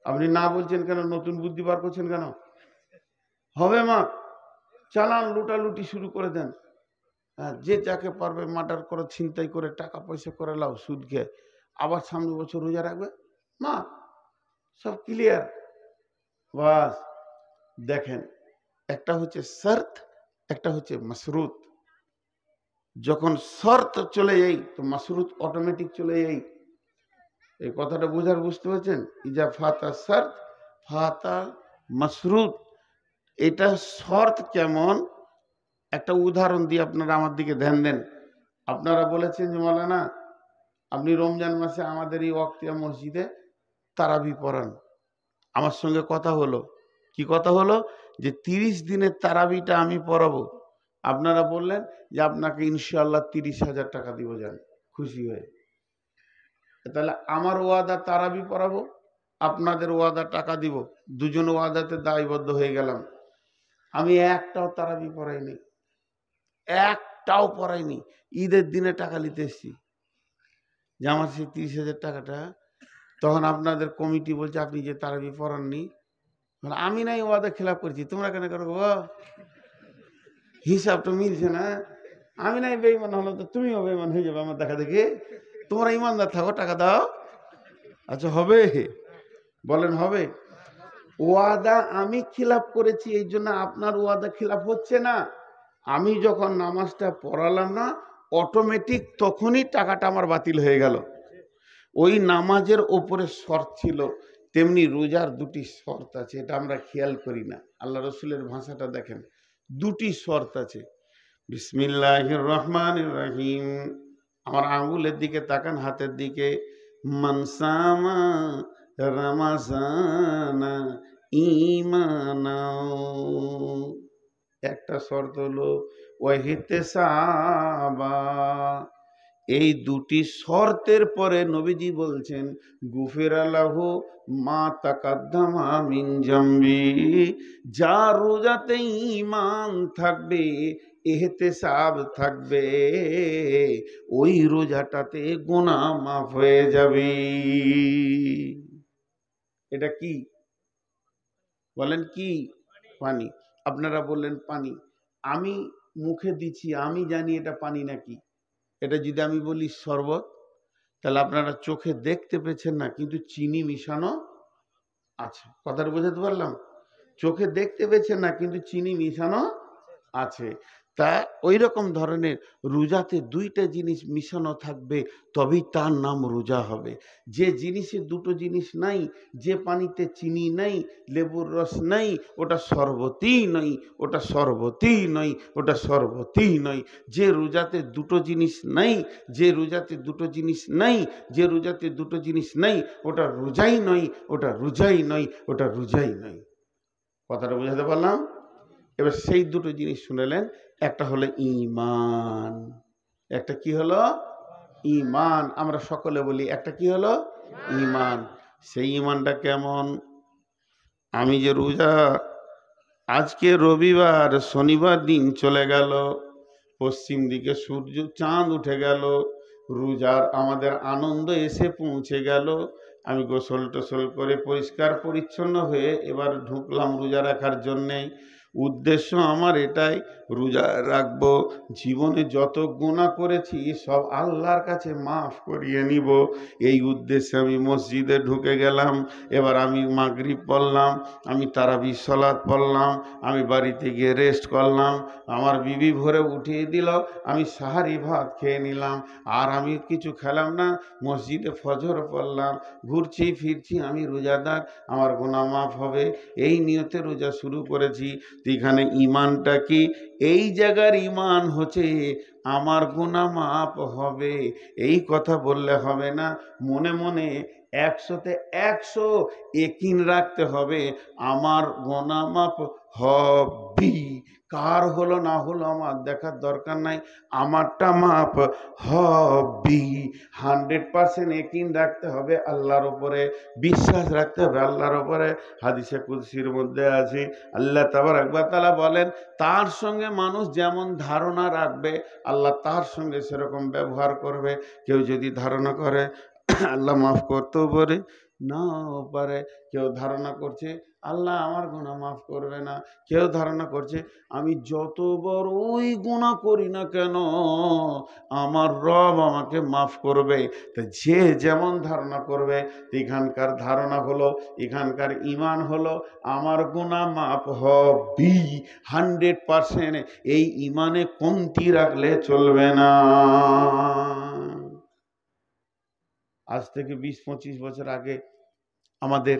আপনি না বলছেন কেন? নতুন বুদ্ধি বার করছেন কেন? হবে মাফ। চালান, লুটালুটি শুরু করে দেন। হ্যাঁ, যে যাকে পারবে মার্ডার করে, ছিনতাই করে, টাকা পয়সা করে লাও, সুদ খেয়ে, আবার সামনে বছর রোজা রাখবে, মা সব ক্লিয়ার। বাস দেখেন, একটা হচ্ছে শর্ত, একটা হচ্ছে মাসরুত। যখন শর্ত চলে যাই তো মাসরুত অটোমেটিক চলে যাই। এই কথাটা বুঝতে পারছেন? ইজা ফাতা শর্ত ফাতা মাসরুত। এটা শর্ত কেমন, একটা উদাহরণ দিয়ে আপনারা আমার দিকে ধ্যান দেন। আপনারা বলেছেন যে মাওলানা আপনি রমজান মাসে আমাদের এই ওয়াক্তিয়া মসজিদে তারাবি পড়ান। আমার সঙ্গে কথা হলো, কি কথা হলো, যে 30 দিনের তারাবিটা আমি পড়াবো। আপনারা বললেন যে আপনাকে ইনশাআল্লাহ 30,000 টাকা দিব, যান খুশি হয়ে। তাহলে আমার ওয়াদা তারাবি পড়াবো, আপনাদের ওয়াদা টাকা দিব, দুজন ওয়াদাতে দায়বদ্ধ হয়ে গেলাম। আমি একটাও তারাবি পড়াইনি, একটাও পড়াইনি। ঈদের দিনে টাকা নিতে এসছি, যে আমার সেই 30,000 টাকাটা। তখন আপনাদের কমিটি বলছে আপনি যে তারাবি পড়াননি, আমি নাই ওয়াদা খেলাপ করেছি, তোমরা কেন করো? হিসাবটা মিলছে না। আমি নাই বেঈমান হলো তো তুমিও বেঈমান হয়ে যাবে আমার দেখা দেখে। তোমরা ইমানদার থাকো, টাকা দাও। আচ্ছা হবে? বলেন হবে? ওয়াদা আমি খিলাফ করেছি, এই জন্য আপনার ওয়াদা খিলাফ হচ্ছে না। আমি যখন নামাজটা পড়ালাম না, অটোমেটিক তখনই টাকাটা আমার বাতিল হয়ে গেল। ওই নামাজের ওপরে শর্ত ছিল, তেমনি রোজার দুটি শর্ত আছে, এটা আমরা খেয়াল করি না। আল্লাহ রসুলের ভাষাটা দেখেন, দুটি শর্ত আছে। বিসমিল্লাহির রহমানির রহিম। আমার আঙ্গুলের দিকে তাকান, হাতের দিকে। মানসামা রামাজানা ঈমানাও। একটা শর্ত হলো ওয়াহিতেসাবা। এই দুটি শর্তের পরে নবীজি বলছেন গুফিরা লাহু মা তাকাদ্দামা মিন জামবি। যার রোজাতে ঈমান থাকবে, ইহতিসাব থাকবে, ওই রোজাটাতে গুনাহ মাফ হয়ে যাবে। এটা কি বলেন? কি পানি? আপনারা বললেন পানি, আমি মুখে দিচ্ছি, আমি জানি এটা পানি নাকি। এটা যদি আমি বলি শরবত, তাহলে আপনারা চোখে দেখতে পেয়েছেন না, কিন্তু চিনি মিশানো আছে। কথাটা বোঝাতে পারলাম? চোখে দেখতে পেয়েছেন না, কিন্তু চিনি মিশানো আছে। তা ওই রকম ধরনের রোজাতে দুইটা জিনিস মিশানো থাকবে, তবেই তার নাম রোজা হবে। যে জিনিসে দুটো জিনিস নাই, যে পানিতে চিনি নাই, লেবুর রস নাই, ওটা শরবতই নয়, ওটা শরবতই নয়, ওটা শরবতই নয়। যে রোজাতে দুটো জিনিস নাই, যে রোজাতে দুটো জিনিস নাই, যে রোজাতে দুটো জিনিস নাই, ওটা রোজাই নয়, ওটা রোজাই নয়, ওটা রোজাই নয়। কথাটা বোঝাতে পারলাম? এবার সেই দুটো জিনিস শুনেলেন, একটা হলো ঈমান, একটা কি হলো? ঈমান। আমরা সকলে বলি একটা কি হলো? ঈমান। সেই ঈমানটা কেমন? আমি যে রোজা, আজকে রবিবার, শনিবার দিন চলে গেল, পশ্চিম দিকে সূর্য চাঁদ উঠে গেল, রোজার আমাদের আনন্দ এসে পৌঁছে গেল। আমি গোসল টোসল করে পরিষ্কার পরিচ্ছন্ন হয়ে এবার ঢুকলাম রোজা রাখার জন্যে। উদ্দেশ্য আমার এটাই, রোজা রাখবো, জীবনে যত গুনাহ করেছি সব আল্লাহর কাছে মাফ করিয়ে নিব। এই উদ্দেশ্যে আমি মসজিদে ঢুকে গেলাম। এবার আমি মাগরিব পড়লাম, আমি তারাবি সালাত পড়লাম, আমি বাড়িতে গিয়ে রেস্ট করলাম, আমার বিবি ভোরে উঠিয়ে দিল, আমি সাহারি ভাত খেয়ে নিলাম, আর আমি কিছু খেলাম না, মসজিদে ফজর পড়লাম, ঘুরছি ফিরছি, আমি রোজাদার, আমার গুনাহ মাফ হবে, এই নিয়তে রোজা শুরু করেছি। এখানে ঈমানটা কি? এই জায়গার ঈমান হচ্ছে আমার গুনাহ মাফ হবে। এই কথা বললে হবে না, মনে মনে 100-তে 100 ইয়াকিন রাখতে হবে আমার গুনাহ মাফ হবেই। কার হলো না হলো আমার দেখার দরকার নাই, আমারটা মাফ হবেই। 100% ইয়াকিন রাখতে হবে আল্লাহর উপরে, বিশ্বাস রাখতে হবে আল্লাহর উপরে। হাদিসে কুদসির মধ্যে আছে আল্লাহ তাবারক ওয়া তাআলা বলেন, তার সঙ্গে মানুষ যেমন ধারণা রাখবে আল্লাহ তার সঙ্গে সেরকম ব্যবহার করবে। কেউ যদি ধারণা করে আল্লাহ মাফ করতেও পারে, নাও পারে। কেউ ধারণা করছে আল্লাহ আমার গুনাহ মাফ করবে না, কেউ ধারণা করছে আমি যত বড়ই গুনাহ করি না কেন আমার রব আমাকে মাফ করবে। তো যে যেমন ধারণা করবে, এখানকার ধারণা হলো, এখানকার ঈমান হলো আমার গুনাহ মাফ হবেই 100%। এই ঈমানে কমতি রাখলে চলবে না। আজ থেকে 20-25 বছর আগে আমাদের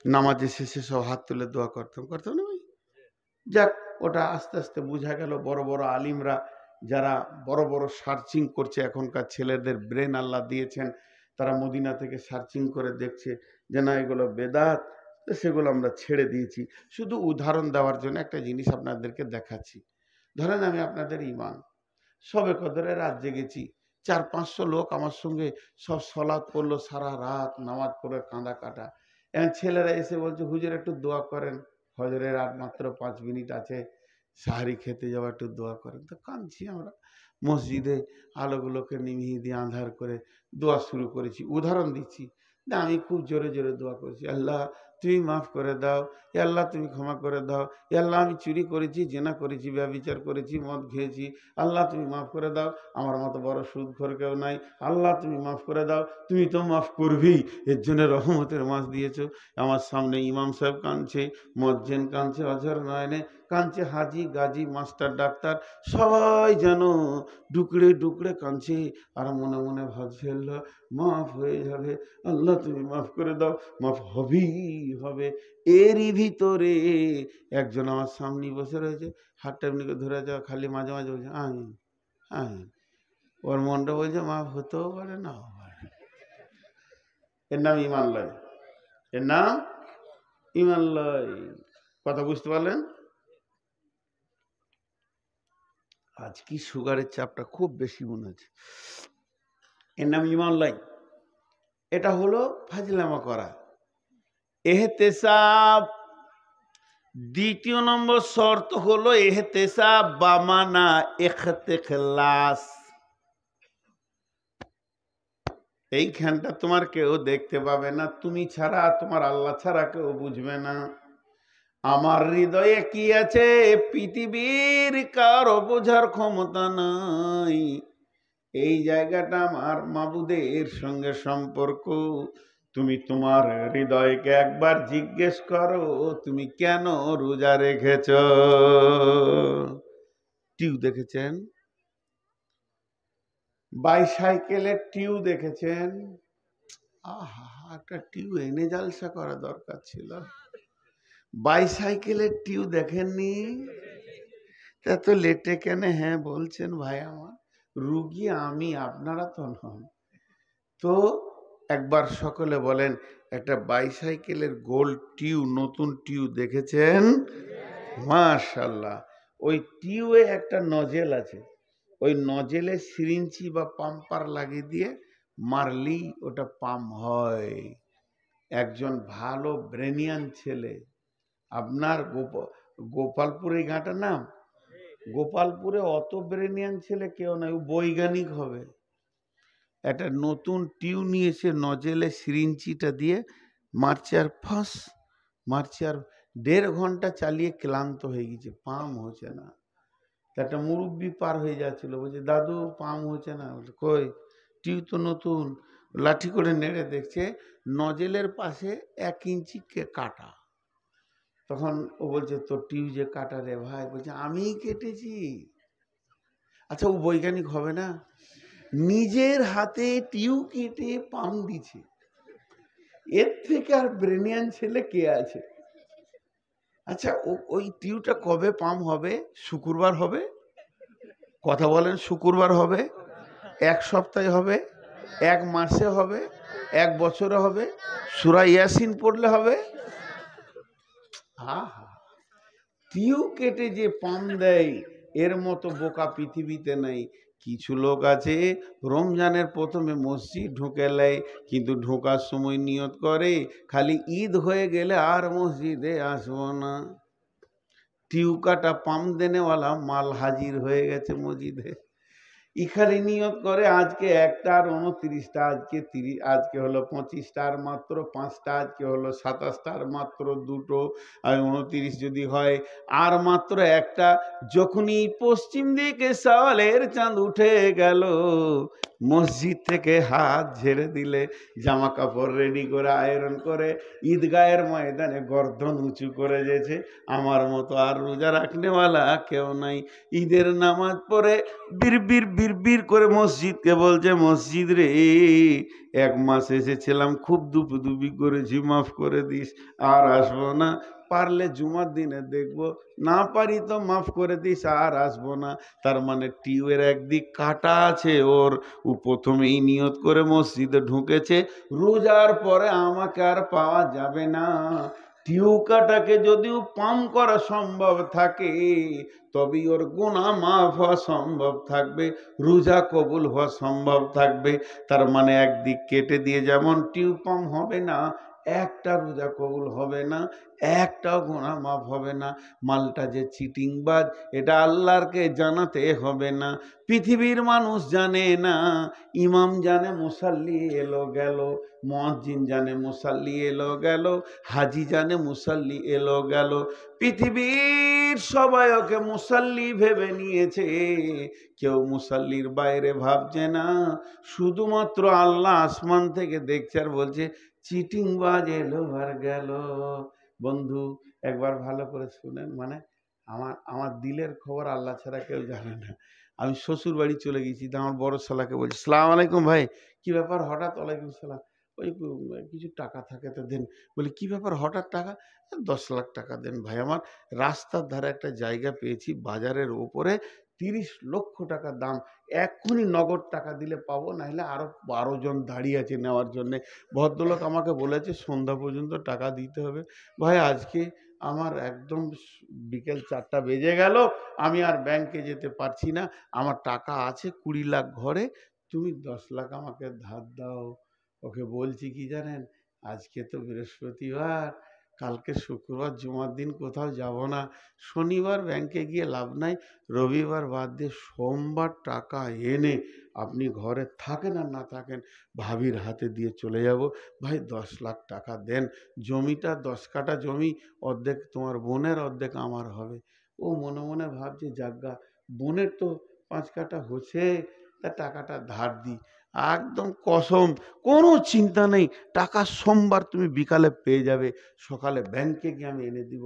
নামাজের শেষে সব হাত তুলে দোয়া করতাম না ভাই? যাক, ওটা আস্তে আস্তে বোঝা গেল বড় বড় আলিমরা যারা বড় বড় সার্চিং করছে, এখনকার ছেলেদের ব্রেন আল্লাহ দিয়েছেন, তারা মদিনা থেকে সার্চিং করে দেখছে যে না এগুলো বেদাত, সেগুলো আমরা ছেড়ে দিয়েছি। শুধু উদাহরণ দেওয়ার জন্য একটা জিনিস আপনাদেরকে দেখাচ্ছি। ধরেন আমি আপনাদের ইমাম, সবে কদরে রাত জেগেছি, 400-500 লোক আমার সঙ্গে সব সলাৎ পড়লো, সারা রাত নামাজ পড়ে কাঁদা কাটা। এখন ছেলেরা এসে বলছে হুজুর একটু দোয়া করেন, হজরের আর মাত্র 5 মিনিট আছে, সাহারি খেতে যাওয়া, একটু দোয়া করেন। তো কাঁদছি আমরা, মসজিদে আলোগুলোকে নিভিয়ে দিয়ে আঁধার করে দোয়া শুরু করেছি। উদাহরণ দিচ্ছি না, আমি খুব জোরে জোরে দোয়া করেছি, আল্লাহ তুমি মাফ করে দাও, এ আল্লাহ তুমি ক্ষমা করে দাও, এ আল্লাহ আমি চুরি করেছি, জেনা করেছি, ব্যভিচার করেছি, মদ খেয়েছি, আল্লাহ তুমি মাফ করে দাও, আমার মতো বড় সুদখোর কেউ নাই, আল্লাহ তুমি মাফ করে দাও, তুমি তো মাফ করবেই, এর জন্য রহমতের মাস দিয়েছো। আমার সামনে ইমাম সাহেব কাঁদছে, মজ্জেন কাঁদছে, অঝর নয়নে কাঁদছে, হাজি গাজী মাস্টার ডাক্তার সবাই যেন ডুকরে ডুকরে কাঁদছে, আর মনে মনে ভাবছে আল্লাহ মাফ হয়ে যাবে, আল্লাহ তুমি মাফ করে দাও, মাফ হবেই হবে। এরই ভিতরে একজন আমার সামনে বসে রয়েছে, হাতটা এমনিকে ধরে যাওয়া, খালি মাঝে মাঝে বলছে আমিন আমিন। ওর মনটা বলছে মাফ হতেও পারে নাও পারে। এর নাম ইমান লয়, এর নাম ইমান লয়। কথা বুঝতে পারলেন? আজ কি সুগারের চাপটা খুব বেশি মনে হচ্ছে। এর নাম ইমান লয়। এটা হলো ফাজলামা করা, এহতেসাব। দ্বিতীয় নম্বর শর্ত হলো এহতেসাব বামানা ইখতিলাস। এইখানটা তোমার কেউ দেখতে পাবে না, তুমি ছাড়া, তোমার আল্লাহ ছাড়া কেউ বুঝবে না। আমার হৃদয়ে কি আছে পৃথিবীর কারো বোঝার ক্ষমতা নাই। এই জায়গাটা আমার মাবুদের সঙ্গে সম্পর্ক। তুমি তোমার হৃদয়কে একবার জিজ্ঞেস করো তুমি কেন রোজা রেখেছ। টিউ দেখেছেন? বাইসাইকেলের টিউ দেখেছেন? আহা, একটা টিউ এনে জালসা করা দরকার ছিল। বাইসাইকেলের টিউ দেখেননি? এত লেটে কেন হ্যাঁ বলছেন ভাই? আমার রুগী আমি, আপনারা তো নন। তো একবার সকলে বলেন, একটা বাইসাইকেলের গোল টিউ, নতুন টিউ দেখেছেন? মাশাআল্লাহ। ওই টিউয়ে একটা নজেল আছে, ওই নজেলে সিরিঞ্চি বা পাম্পার লাগিয়ে দিয়ে মারলেই ওটা পাম্প হয়। একজন ভালো ব্রেনিয়ান ছেলে, আপনার গোপালপুর, এই গাঁটার নাম গোপালপুরে, অত ব্রেনিয়ান ছেলে কেউ নাই, ও বৈজ্ঞানিক হবে। একটা নতুন টিউ নিয়েছে, নজেলে সিরিঞ্চিটা দিয়ে মারছে, আর ফাঁস মারছে, আর 1.5 ঘন্টা চালিয়ে ক্লান্ত হয়ে গেছে, পাম হচ্ছে না। একটা মুরব্বি পার হয়ে যাচ্ছিল, বলছে দাদু পাম হচ্ছে না। কই, টিউ তো নতুন। লাঠি করে নেড়ে দেখছে নজেলের পাশে 1 ইঞ্চি কাটা। তখন ও বলছে তোর টিউ যে কাটা রে ভাই, বলছে আমিই কেটেছি। আচ্ছা, ও বৈজ্ঞানিক হবে না? নিজের হাতে টিউ কেটে পাম দিছে, এর থেকে আর ব্রেনিয়ান ছেলে কে আছে? আচ্ছা, ওই টিউটা কবে পাম হবে? শুক্রবার হবে? কথা বলেন, শুক্রবার হবে, এক সপ্তাহে হবে, এক মাসে হবে, এক বছরে হবে, সূরা ইয়াসিন পড়লে হবে। হ্যাঁ হ্যাঁ, টিউ কেটে যে পাম দেয় এর মতো বোকা পৃথিবীতে নাই। কিছু লোক আছে রমজানের প্রথমে মসজিদ ঢুকে নেয়, কিন্তু ঢোকার সময় নিয়ত করে খালি ঈদ হয়ে গেলে আর মসজিদে আসবো না। টিউ কাটা পাম দেনেওয়ালা মাল হাজির হয়ে গেছে মসজিদে। ইখানে নিয়ত করে আজকে একটা আর 29টা, আজকে হলো 25টা আর মাত্র 5টা, আজকে হলো 27টা আর মাত্র 2টো, আর 29 যদি হয় আর মাত্র একটা। যখনই পশ্চিম দিকে সওয়ালের চাঁদ উঠে গেল, মসজিদ থেকে হাত ঝেড়ে দিলে, জামা কাপড় রেডি করে আয়রন করে ঈদগাহের ময়দানে গর্দন উঁচু করে যেছে। আমার মতো আর রোজা রাখনেওয়ালা কেউ নাই। ঈদের নামাজ পড়ে বিড় করে মসজিদকে বলছে, মসজিদ রে, 1 মাস এসেছিলাম, খুব দুপুদুপি করেছি, মাফ করে দিস, আর আসবো না। পারলে জুমার দিনে দেখবো, না পারি তো মাফ করে দিস, আর আসবো না। তার মানে টিউয়ের একদিক কাটা আছে ওর। ও প্রথমেই নিয়ত করে মসজিদে ঢুকেছে, রোজার পরে আমাকে আর পাওয়া যাবে না। টিউ কাটাকে যদিও পাম করা সম্ভব থাকে, তবেই ওর গুনাহ মাফ হওয়া সম্ভব থাকবে, রোজা কবুল হওয়া সম্ভব থাকবে। তার মানে একদিক কেটে দিয়ে যেমন টিউ পাম হবে না, একটা রোজা কবুল হবে না, একটাও গুনাহ মাফ হবে না। মালটা যে চিটিংবাজ, এটা আল্লাহরকে জানাতে হবে না। পৃথিবীর মানুষ জানে না, ইমাম জানে মুসাল্লি এলো গেল, মুয়াজ্জিন জানে মুসাল্লি এলো গেল, হাজি জানে মুসাল্লি এলো গেল। পৃথিবীর সবাই ওকে মুসাল্লি ভেবে নিয়েছে, কেউ মুসাল্লির বাইরে ভাবছে না। শুধুমাত্র আল্লাহ আসমান থেকে দেখছে আর বলছে, চিটিংবাজ এলো আর গেল। বন্ধু, একবার ভালো করে শুনেন, মানে আমার দিলের খবর আল্লাহ ছাড়া কেউ জানে না। আমি শ্বশুর বাড়ি চলে গেছি, তো আমার বড় শালাকে বলছি, সালাম আলাইকুম ভাই। কি ব্যাপার হঠাৎ? ওয়ালাইকুম সালাম। ওই কিছু টাকা থাকে তো দেন। বলি, কি ব্যাপার হঠাৎ টাকা? 10 লাখ টাকা দেন ভাই, আমার রাস্তার ধারে একটা জায়গা পেয়েছি বাজারের ওপরে, 30 লক্ষ টাকা দাম, এক্ষুনি নগদ টাকা দিলে পাবো, নাহলে আরো 12 জন দাঁড়িয়ে আছে নেওয়ার জন্যে। ভদ্রলোক আমাকে বলেছে সন্ধ্যা পর্যন্ত টাকা দিতে হবে। ভাই আজকে আমার একদম বিকেল 4টা বেজে গেল, আমি আর ব্যাংকে যেতে পারছি না, আমার টাকা আছে 20 লাখ ঘরে, তুমি 10 লাখ আমাকে ধার দাও। ওকে বলছি কি জানেন, আজকে তো বৃহস্পতিবার, কালকে শুক্রবার, জুমার দিন কোথাও যাব না, শনিবার ব্যাংকে গিয়ে লাভ নাই, রবিবার বাদ দিয়ে সোমবার টাকা এনে আপনি ঘরে থাকেন আর না থাকেন ভাবির হাতে দিয়ে চলে যাব। ভাই 10 লাখ টাকা দেন, জমিটা 10 কাঠা জমি, অর্ধেক তোমার বোনের, অর্ধেক আমার হবে। ও মনে মনে ভাবছে, যাজ্ঞা বোনের তো 5 কাঠা হচ্ছে, তা টাকাটা ধার দিই। একদম কসম, কোনো চিন্তা নেই, টাকা সোমবার তুমি বিকালে পেয়ে যাবে, সকালে ব্যাংকে গিয়ে আমি এনে দিব।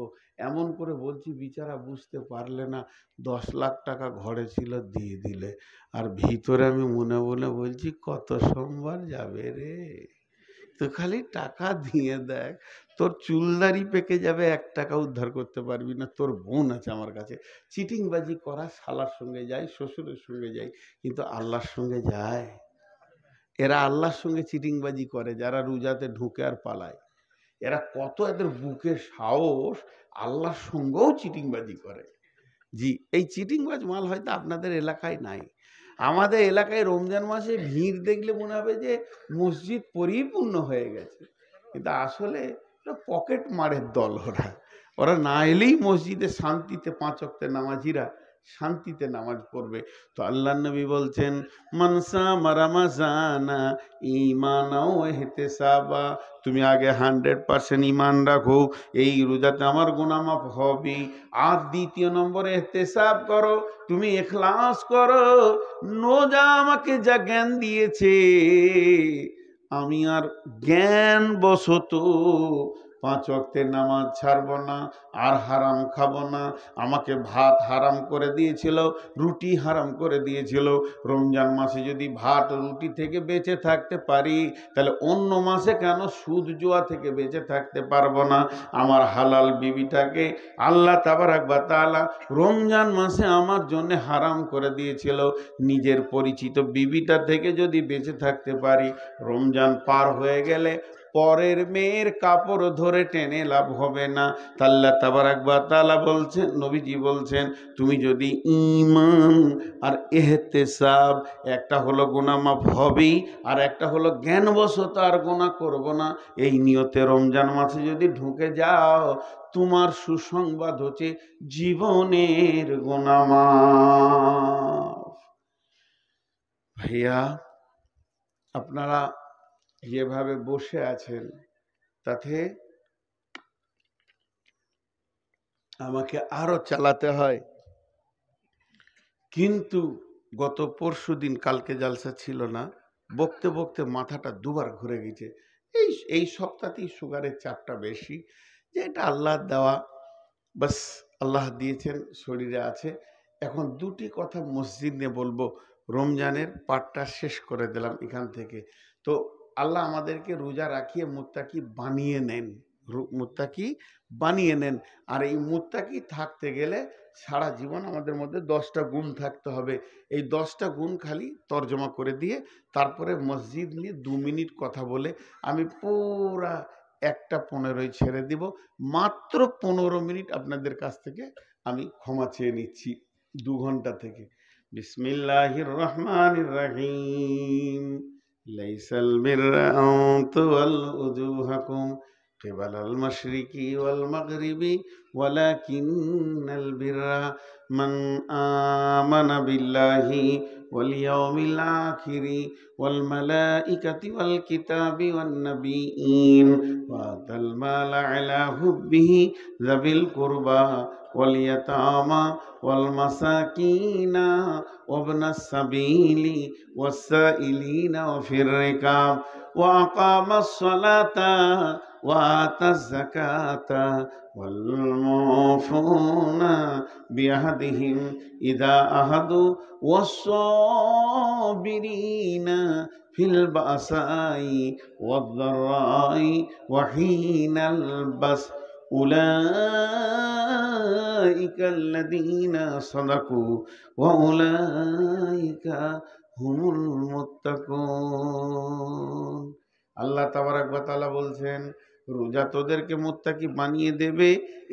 এমন করে বলছি, বিচারা বুঝতে পারলে না 10 লাখ টাকা ঘরে ছিল, দিয়ে দিলে। আর ভিতরে আমি মনে মনে বলছি, কত সোমবার যাবে রে, তো খালি টাকা দিয়ে দেখ, তোর চুলদারি পেকে যাবে, 1 টাকা উদ্ধার করতে পারবি না। তোর বোন আছে আমার কাছে। চিটিংবাজি করা শালার সঙ্গে যায়, শ্বশুরের সঙ্গে যায়, কিন্তু আল্লাহর সঙ্গে যায়? এরা আল্লাহর সঙ্গে চিটিংবাজি করে যারা রোজাতে ঢুকে আর পালায়। এরা কত, এদের বুকে সাহস, আল্লাহর সঙ্গেও চিটিংবাজি করে। জি, এই চিটিংবাজ মাল হয়তো আপনাদের এলাকায় নাই। আমাদের এলাকায় রমজান মাসে ভিড় দেখলে মনে হবে যে মসজিদ পরিপূর্ণ হয়ে গেছে, কিন্তু আসলে পকেট মারের দল। ওরা ওরা না এলেই মসজিদে শান্তিতে 5 ওয়াক্তের নামাজিরা শান্তিতে নামাজ পড়বে। তো আল্লাহ নবী বলছেন, মানসা মারামাজানা ঈমানাও ইহতিসাবা, তুমি আগে 100% ঈমান রাখো, এই রোজাতে আমার গুনাহ মাফ হবে। আর দ্বিতীয় নম্বরে ইহতিসাব করো, তুমি ইখলাস করো, রোজা আমাকে যা জ্ঞান দিয়েছে, আমি আর জ্ঞান বশত 5 ওয়াক্তের নামাজ ছাড়বো না, আর হারাম খাবো না। আমাকে ভাত হারাম করে দিয়েছিল, রুটি হারাম করে দিয়েছিল। রমজান মাসে যদি ভাত রুটি থেকে বেঁচে থাকতে পারি, তাহলে অন্য মাসে কেন সুদ জুয়া থেকে বেঁচে থাকতে পারবো না? আমার হালাল বিবিটাকে আল্লাহ তাবারাক ওয়া তাআলা রমজান মাসে আমার জন্য হারাম করে দিয়েছিল। নিজের পরিচিত বিবিটা থেকে যদি বেঁচে থাকতে পারি, রমজান পার হয়ে গেলে পরের মেয়ের কাপড় ধরে টেনে লাভ হবে না। আল্লাহ তাবারাক ওয়া তাআলা বলছেন, নবীজি বলছেন, তুমি যদি ঈমান আর ইহতিসাব, একটা হলো গুনাহ মাফ হবেই, আর একটা হলো জ্ঞানবশত আর গুনাহ করব না, এই নিয়তে রমজান মাসে যদি ঢুকে যাও, তোমার সুসংবাদ হচ্ছে জীবনের গুনাহ মাফ। ভাইয়া, আপনারা যেভাবে বসে আছেন তাতে আমাকে আরো চালাতে হয়, কিন্তু গত পরশুদিন, কালকে জালসা ছিল না, বকতে বকতে মাথাটা দুবার ঘুরে গেছে। এই সপ্তাহতেই সুগারের চাপটা বেশি, যে এটা আল্লাহ দেওয়া, বাস আল্লাহ দিয়েছেন, শরীরে আছে। এখন দুটি কথা মসজিদ নিয়ে বলবো, রমজানের পাঠটা শেষ করে দিলাম এখান থেকে। তো আল্লাহ আমাদেরকে রোজা রাখিয়ে মুত্তাকি বানিয়ে নেন, মুত্তাকি বানিয়ে নেন। আর এই মুত্তাকি থাকতে গেলে সারা জীবন আমাদের মধ্যে 10টা গুণ থাকতে হবে। এই 10টা গুণ খালি তর্জমা করে দিয়ে তারপরে মসজিদ নিয়ে 2 মিনিট কথা বলে আমি পুরা 1:15 ছেড়ে দিব। মাত্র 15 মিনিট আপনাদের কাছ থেকে আমি ক্ষমা চেয়ে নিচ্ছি 2 ঘন্টা থেকে। বিসমিল্লাহির রহমানির রহিম। লাইসাল বিররা আন তুওয়াল্লু উজুহাকুম কিবালাল মাশরিকি ওয়াল মাগরিবি ওয়ালাকিন্নাল বিররা মান আমানা বিল্লাহি ওয়াল ইয়াউমিল আখিরি ওয়াল মালাইকাতি ওয়াল কিতাবি ওয়ান নাবিয়্যিন ওয়া আতাল মালা আলা হুব্বিহি যাবিল কুরবা ওয়াল ইয়াতামা ওয়াল মাসাকিনা ওয়াবনাস সাবিলি ওয়াসসাইলিনা ওয়া ফির রিকাব ওয়া আকামাস সালাতা ওয়া আতাজ যাকাতা ওয়াল মুফুনা বিআহদিহিম ইযা আহাদু ওয়াস-সাবিরিনা ফিল বাসাই ওয়াদ-দাররাই ওয়া হিনাল বাস উলাইকাল্লাযীনা সাদাকু ওয়া উলাইকা হুমুল মুত্তাকুন। আল্লাহ তাবারাক ওয়া তাআলা বলছেন, রোজা তোদেরকে মুত্তাকি বানিয়ে দেবে।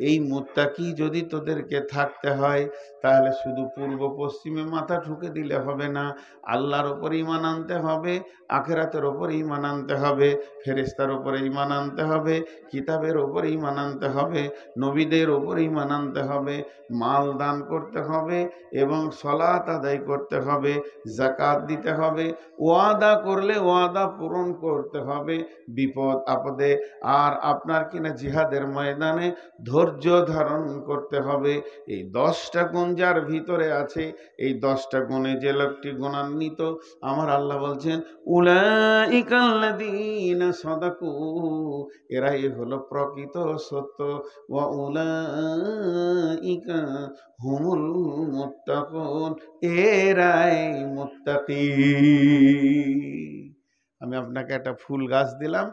এই মুত্তাকি যদি তোদেরকে থাকতে হয়, তাহলে শুধু পূর্ব পশ্চিমে মাথা ঠুকে দিলে হবে না। আল্লাহর ওপর ঈমান আনতে হবে, আখিরাতের ওপর ঈমান আনতে হবে, ফেরেশতার ওপর ঈমান আনতে হবে, কিতাবের ওপর ঈমান আনতে হবে, নবীদের ওপর ঈমান আনতে হবে, মাল দান করতে হবে এবং সালাত আদায় করতে হবে, যাকাত দিতে হবে, ওয়াদা করলে ওয়াদা পূরণ করতে হবে, বিপদ আপদে আর আপনার কিনা জিহাদের ময়দানে ধৈর্য ধারণ করতে হবে। এই 10টা গুণ যার ভিতরে আছে, এই 10টা গুণে যে লোকটি গুণান্বিত, আমার আল্লাহ বলছেন উলাইকাল্লাযীনা সাদাকু, এরাই হলো প্রকৃত সত্য, ওয়া উলাইকা হুমুল মুত্তাকুন, এরাই মুত্তাকি। আমি আপনাকে একটা ফুল গাছ দিলাম,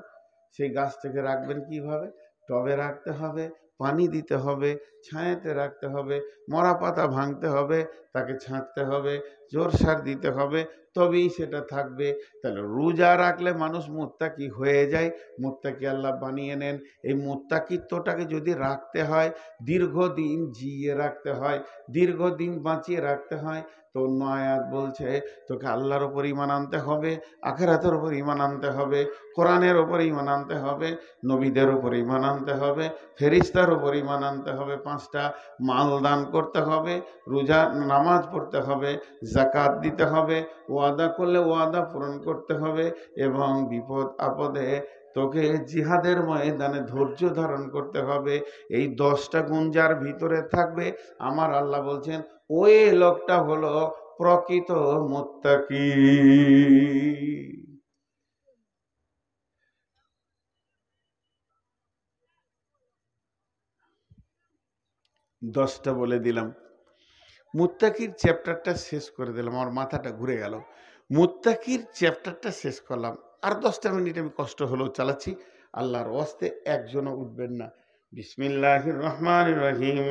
সেই গাছটাকে রাখবেন কিভাবে? টবে রাখতে হবে, পানি দিতে হবে, ছায়াতে রাখতে হবে, মরা পাতা ভাঙতে হবে, তাকে ছাঁটতে হবে, জোর সার দিতে হবে, তবেই সেটা থাকবে। তাহলে রোজা রাখলে মানুষ মুত্তাকি হয়ে যায়, মুত্তাকি আল্লাহ বানিয়ে নেন। এই মুত্তাকিত্বটাকে যদি রাখতে হয়, দীর্ঘদিন জিয়ে রাখতে হয়, দীর্ঘদিন বাঁচিয়ে রাখতে হয়, তো অন্য আয়াত বলছে তোকে আল্লাহর ওপর ঈমান আনতে হবে, আখিরাতের ওপর ঈমান আনতে হবে, কোরআনের ওপর ঈমান আনতে হবে, নবীদের ওপর ঈমান আনতে হবে, ফেরেশতার ওপর ঈমান আনতে হবে, 5টা মাল দান করতে হবে, রোজা নামাজ পড়তে হবে, যাকাত দিতে হবে, ওয়াদা করলে ওয়াদা পূরণ করতে হবে, এবং বিপদ আপদে তোকে জিহাদের ময়দানে ধৈর্য ধারণ করতে হবে। এই 10টা গুণ যার ভিতরে থাকবে, আমার আল্লাহ বলছেন ওই লোকটা হলো প্রকৃত মুত্তাকি। 10টা বলে দিলাম। মুত্তাকির চ্যাপ্টারটা শেষ করে দিলাম, আমার মাথাটা ঘুরে গেল। মুত্তাকির চ্যাপ্টারটা শেষ করলাম, আর 10টা মিনিট আমি কষ্ট হলেও চালাচ্ছি। আল্লাহর ওয়াস্তে একজনও উঠবেন না। বিসমিল্লাহির রহমানির রহিম।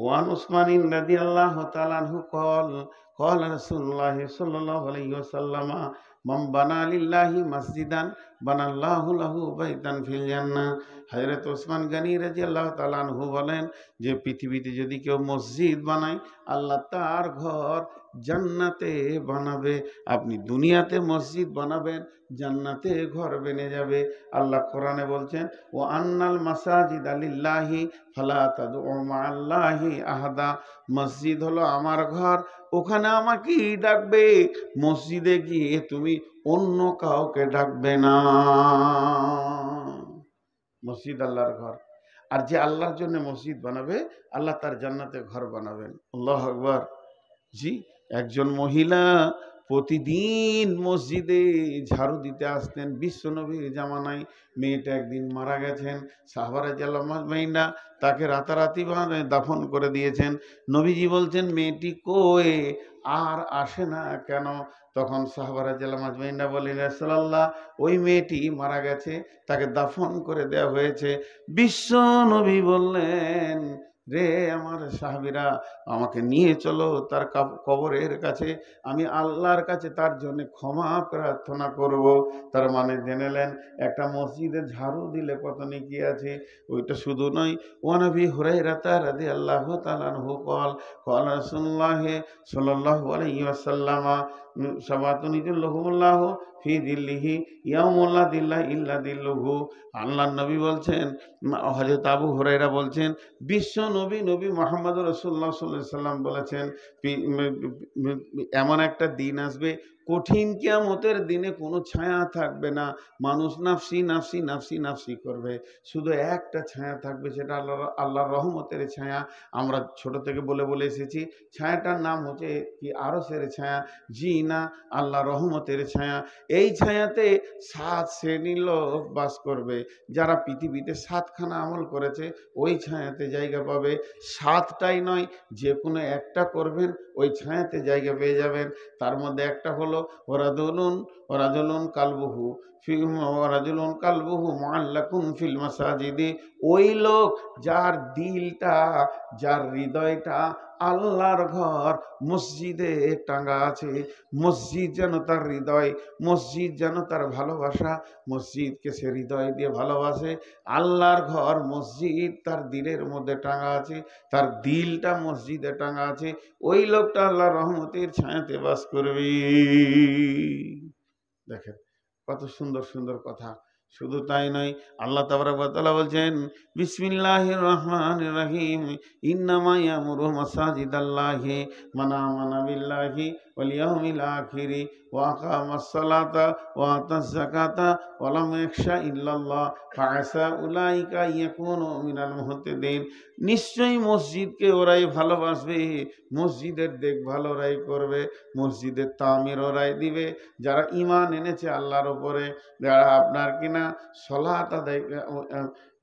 ওয়ান উসমানিন রাদিয়াল্লাহু তাআলা আনহু قال رسول الله صلى الله عليه وسلم من بنى لله مسجدا بنى الله له بيتا في الجنة। হযরত ওসমান গনি রাদিয়াল্লাহু তাআলা আনহু বলেন যে পৃথিবীতে যদি কেউ মসজিদ বানায়, আল্লাহ তার ঘর জান্নাতে বানাবে। আপনি দুনিয়াতে মসজিদ বানাবেন, জান্নাতে ঘর বেনে যাবে। আল্লাহ কোরআনে বলছেন, ও আন্নাল মাসাজিদা লিল্লাহি ফালা তাদউ মাআল্লাহি আহাদা। মসজিদ হলো আমার ঘর, ওখানে আমাকেই ডাকবে। মসজিদে গিয়ে তুমি অন্য কাউকে ডাকবে না। মসজিদ আল্লাহর ঘর, আর যে আল্লাহর জন্য মসজিদ বানাবে, আল্লাহ তার জান্নাতে ঘর বানাবেন। আল্লাহু আকবার। জি, একজন মহিলা প্রতিদিন মসজিদে ঝাড়ু দিতে আসতেন। বিশ্বনবীর জামানায় মেয়েটা একদিন মারা গেছেন। সাহাবারা জাল্লামাইনা তাকে রাতারাতি দাফন করে দিয়েছেন। নবীজি বলছেন, মেয়েটি কই, আর আসে না কেন? তখন সাহাবারা জাল্লামাইনা বলেন, রাসূলুল্লাহ, ওই মেয়েটি মারা গেছে, তাকে দাফন করে দেওয়া হয়েছে। বিশ্ব নবী বললেন, রে আমার সাহাবীরা, আমাকে নিয়ে চলো তার কবরের কাছে, আমি আল্লাহর কাছে তার জন্য ক্ষমা প্রার্থনা করব। তার মানে জেনেলেন, একটা মসজিদে ঝাড়ু দিলে কত নেকি আছে। ওইটা শুধু নয়, ওয়ানাবি হুরায়রা রাদিয়াল্লাহু তাআলা আনহু قال رسول الله صلى الله عليه وسلم সাবাতুন ইযিল্লুহুমুল্লাহু ফি যিল্লিহি ইয়াউমুল লা যিল্লা ইল্লা যিল্লুহু। আল্লাহর নবী বলছেন, হযরত আবু হুরায়রা বলছেন, বিশ্ব নবী নবী মুহাম্মদ রাসূলুল্লাহ সাল্লাল্লাহু আলাইহি ওয়াসাল্লাম বলেছেন, এমন একটা দিন আসবে, কঠিন কিয়ামতের দিনে কোনো ছায়া থাকবে না। মানুষ নাফসি নাফসি নাফসি নাফসি করবে, শুধু একটা ছায়া থাকবে, সেটা আল্লাহর রহমতের ছায়া। আমরা ছোট থেকে বলে বলে এসেছি, ছায়াটার নাম হচ্ছে কি আরশের ছায়া। জি না, আল্লাহ রহমতের ছায়া। এই ছায়াতে 7 শ্রেণীর লোক বাস করবে। যারা পৃথিবীতে 7খানা আমল করেছে, ওই ছায়াতে জায়গা পাবে। 7টাই নয়, যে কোনো একটা করবেন, ওই ছায়াতে জায়গা পেয়ে যাবেন। তার মধ্যে একটা হলো ওরাজুলুন কালবুহু মুআল্লাকুন ফিল মাসাজিদি। ওই লোক যার দিলটা, যার হৃদয়টা আল্লাহর ঘর মসজিদে টাঙ্গা আছে। মসজিদ যেন তার হৃদয়, মসজিদ যেন তার ভালোবাসা, মসজিদকে সে হৃদয় দিয়ে ভালোবাসে। আল্লাহর ঘর মসজিদ তার দিলের মধ্যে টাঙ্গা আছে, তার দিলটা মসজিদে টাঙ্গা আছে। ওই লোকটা আল্লাহর রহমতের ছায়াতে বাস করবে। দেখেন কত সুন্দর সুন্দর কথা। শুধু তাই নয়, আল্লাহ তাবারক ওয়া তাআলা বলছেন, বিসমিল্লাহির রহমানির রহিম, ইন্নামা ইয়ামুরু মাসাজিদাল্লাহি মান আমানা বিল্লাহি ওয়াল ইয়াউমিল আখিরি ওয়া আকামাস সালাতা ওয়া আতাজ যাকাতা ওয়া লাম ইয়াখশা ইল্লাল্লাহ ফাআসা উলাইকা ইয়াকুনু মিনাল মুহতাদিন। নিশ্চয়ই মসজিদকে ওরাই ভালোবাসবে, মসজিদের দেখভাল ওরাই করবে, মসজিদের তামির ওরাই দিবে, যারা ঈমান এনেছে আল্লাহর উপরে, যারা আপনার কিনা সালাত আদায়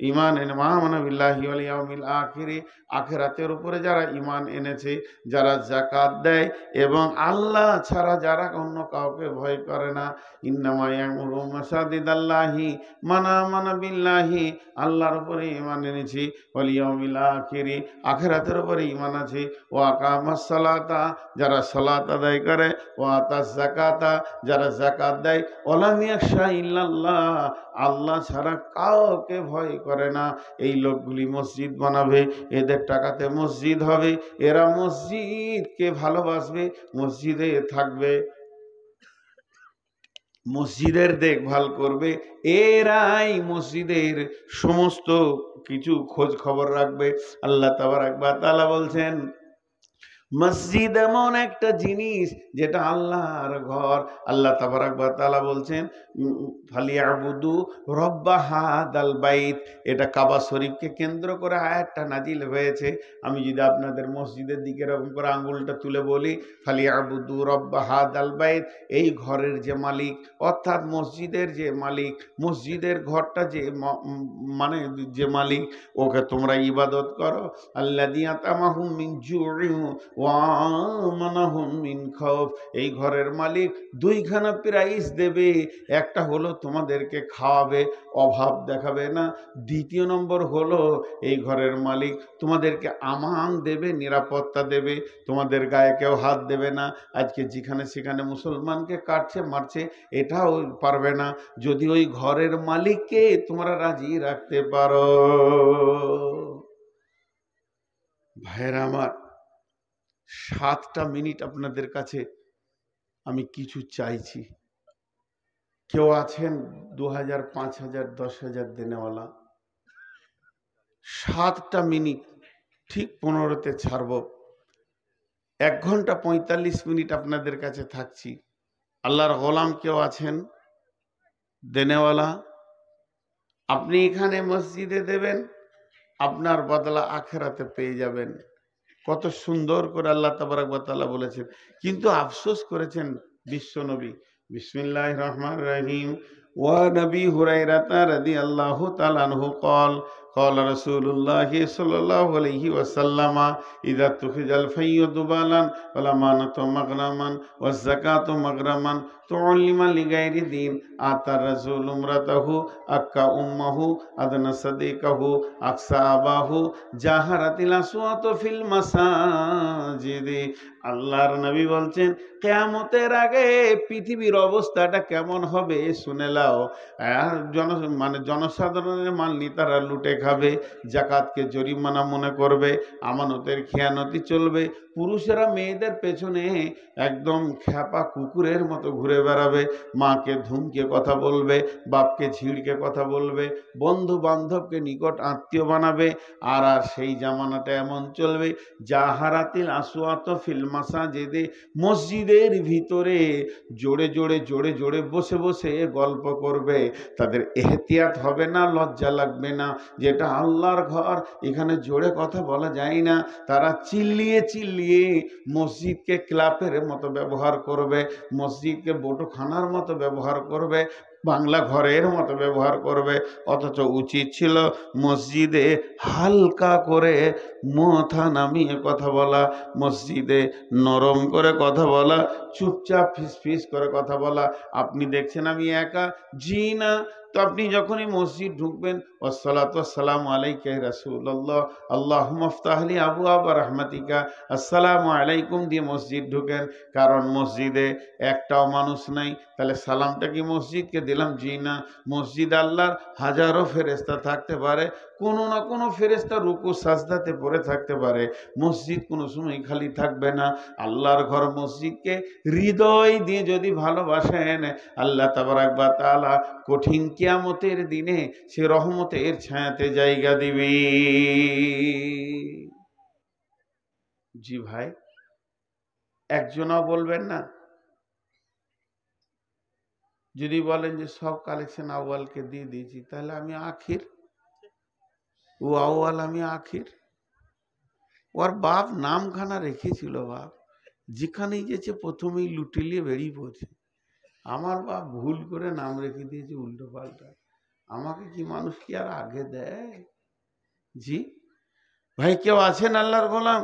ঈমান এনে আমানা বিল্লাহি ওয়াল ইয়াউমিল আখিরি, আখিরাতের উপরে যারা ঈমান এনেছে, যারা যাকাত দেয় এবং আল্লাহ ছাড়া যারা অন্য কাউকে ভয় করে না। ইন্নামা ইয়ামুরু মাসাজিদাল্লাহি মান আমানা বিল্লাহি, আল্লাহর উপরে ঈমান এনেছি, ওয়াল ইয়াউমিল আখিরি, আখিরাতের উপরে ঈমান আছে, ওয়া আকামাস সালাতা, যারা সালাত আদায় করে, ওয়া আতাজ যাকাতা, যারা যাকাত দেয়, ওয়া লাম ইয়াখশা ইল্লাল্লাহ, আল্লাহ ছাড়া কাউকে ভয় করে না। এই লোকগুলি মসজিদ বানাবে, এদের টাকাতে মসজিদ হবে, এরা মসজিদকে ভালোবাসবে, মসজিদে থাকবে, মসজিদের দেখভাল করবে, এরাই মসজিদের সমস্ত কিছু খোঁজ খবর রাখবে। আল্লাহ তাবারক ওয়া তাআলা বলছেন, মসজিদ এমন একটা জিনিস যেটা আল্লাহর ঘর। আল্লাহ তাবারাক ওয়া তাআলা বলছেন ফালিয়াবুদু রব্বা হাদাল বাইত। এটা কাবা শরীফকে কেন্দ্র করে আয়াতটা নাজিল হয়েছে। আমি যদি আপনাদের মসজিদের দিকে এরকম করে আঙ্গুলটা তুলে বলি ফালিয়াবুদু রব্বা হাদাল বাইত, এই ঘরের যে মালিক অর্থাৎ মসজিদের যে মালিক, মসজিদের ঘরটা যে মানে যে মালিক, ওকে তোমরা ইবাদত করো। আল্লাযী আতামাহুম মিন জুইন ওয়া আমানাহুম মিন খাউফ। এই ঘরের মালিক দুইখানা প্রাইজ দেবে, একটা হলো তোমাদেরকে খাওয়াবে, অভাব দেখাবে না। দ্বিতীয় নম্বর হলো এই ঘরের মালিক তোমাদেরকে আমান দেবে, নিরাপত্তা দেবে, তোমাদের গায়ে কেউ হাত দেবে না। আজকে যেখানে সেখানে মুসলমানকে কাটছে মারছে এটাও পারবে না, যদি ওই ঘরের মালিককে তোমরা রাজি রাখতে পারো। ভাইয়েরা আমার, 7টা মিনিট আপনাদের কাছে আমি কিছু চাইছি। কেউ আছেন 2000, 5000, 10,000 দেনেওয়ালা? 7টা মিনিট ঠিক 15তে ছাড়ব। 1 ঘন্টা 45 মিনিট আপনাদের কাছে থাকছি। আল্লাহর গোলাম কেউ আছেন দেনেওয়ালা? আপনি এখানে মসজিদে দেবেন, আপনার বদলা আখেরাতে পেয়ে যাবেন। কত সুন্দর করে আল্লাহ তাবারক ওয়া তাআলা বলেছেন। কিন্তু আফসোস করেছেন বিশ্বনবী। বিসমিল্লাহির রহমানির রহিম। ওয়া নবী হুরায়রা রাদিয়াল্লাহু তাআলা আনহু قال قال رسول الله صلى الله عليه وسلم اذا اتخذ الفي ذبالا والامانه مغرما والزكاه مغرما تعلم لغير دين اتى الرسول امرته اكا امه ادنى صديقه اقصى اباه جاهرت الاصوات في المساجد। আল্লাহর নবী বলছেন কিয়ামতের আগে পৃথিবীর অবস্থাটা কেমন হবে শুনে লাও। জনসাধারণের মাল নেতারা লুটে খাবে, জাকাতকে জরিমানা মনে করবে, আমানতের খেয়ানতি চলবে, পুরুষেরা মেয়েদের পেছনে একদম খ্যাপা কুকুরের মতো ঘুরে বেড়াবে, মাকে ধুমকে কথা বলবে, বাপকে ঝিড়কে কথা বলবে, বন্ধু বান্ধবকে নিকট আত্মীয় বানাবে। আর সেই জামানাটা এমন চলবে জাহারাতিল আসওয়াত ফিল মাসাজিদে, মসজিদের ভিতরে জোরে জোরে জোরে জোরে বসে বসে গল্প করবে। তাদের এহতিয়াত হবে না, লজ্জা লাগবে না, যেটা আল্লাহর ঘর এখানে জোরে কথা বলা যায় না। তারা চিল্লিয়ে চিল্লিয়ে মসজিদকে ক্লাবের মতো ব্যবহার করবে, মসজিদকে বটখানার মতো ব্যবহার করবে, বাংলা ঘরের মতো ব্যবহার করবে। অথচ উচিত ছিল মসজিদে হালকা করে মাথা নামিয়ে কথা বলা, মসজিদে নরম করে কথা বলা, চুপচাপ ফিসফিস করে কথা বলা। আপনি দেখছেন আমি একা? জি না। তো আপনি যখনই মসজিদ ঢুকবেন ওয়াসসালাতু ওয়াসসালামু আলাইকা ইয়া রাসূলুল্লাহ আল্লাহুম্মা ইফতাহলি আবওয়াব রাহমাতিকা আসসালামু আলাইকুম দিয়ে মসজিদ ঢুকেন। কারণ মসজিদে একটাও মানুষ নাই, তাহলে সালামটা কি মসজিদকে দিলাম? জি না। মসজিদ আল্লাহর হাজারো ফেরেশতা থাকতে পারে, কোনো না কোনো ফেরেশতা রুকু সাজদাতে পড়ে থাকতে পারে, মসজিদ কোনো সময় খালি থাকবে না। আল্লাহর ঘর মসজিদকে হৃদয় দিয়ে যদি ভালোবাসেন, আল্লাহ তাবারক ওয়া তাআলা কঠিন কিয়ামতের দিনে সে রহমতের ছায়াতে জায়গা দিবে। জি ভাই, একজনও বলবেন না? যদি বলেন যে সব কালেকশন আউয়ালকে দিয়ে দিয়েছি, তাহলে আমি আখির, ও আউয়াল আমি আখির। ওর বাপ নামখানা রেখেছিল, বাপ যেখানেই গেছে প্রথমেই লুটিলিয়ে বেরিয়ে পড়ছে। আমার বাপ ভুল করে নাম রেখে দিয়েছে উল্টো পাল্টা, আমাকে কি মানুষ কি আর আগে দেয়? জি ভাই, কেউ আছেন আল্লাহর গোলাম?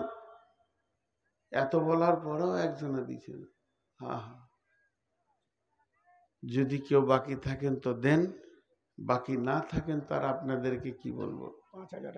এত বলার পরেও একজনে দিচ্ছে না। হ্যাঁ হ্যাঁ, যদি কেউ বাকি থাকেন তো দেন, বাকি না থাকেন তার আপনাদেরকে কি বলবো। 5,000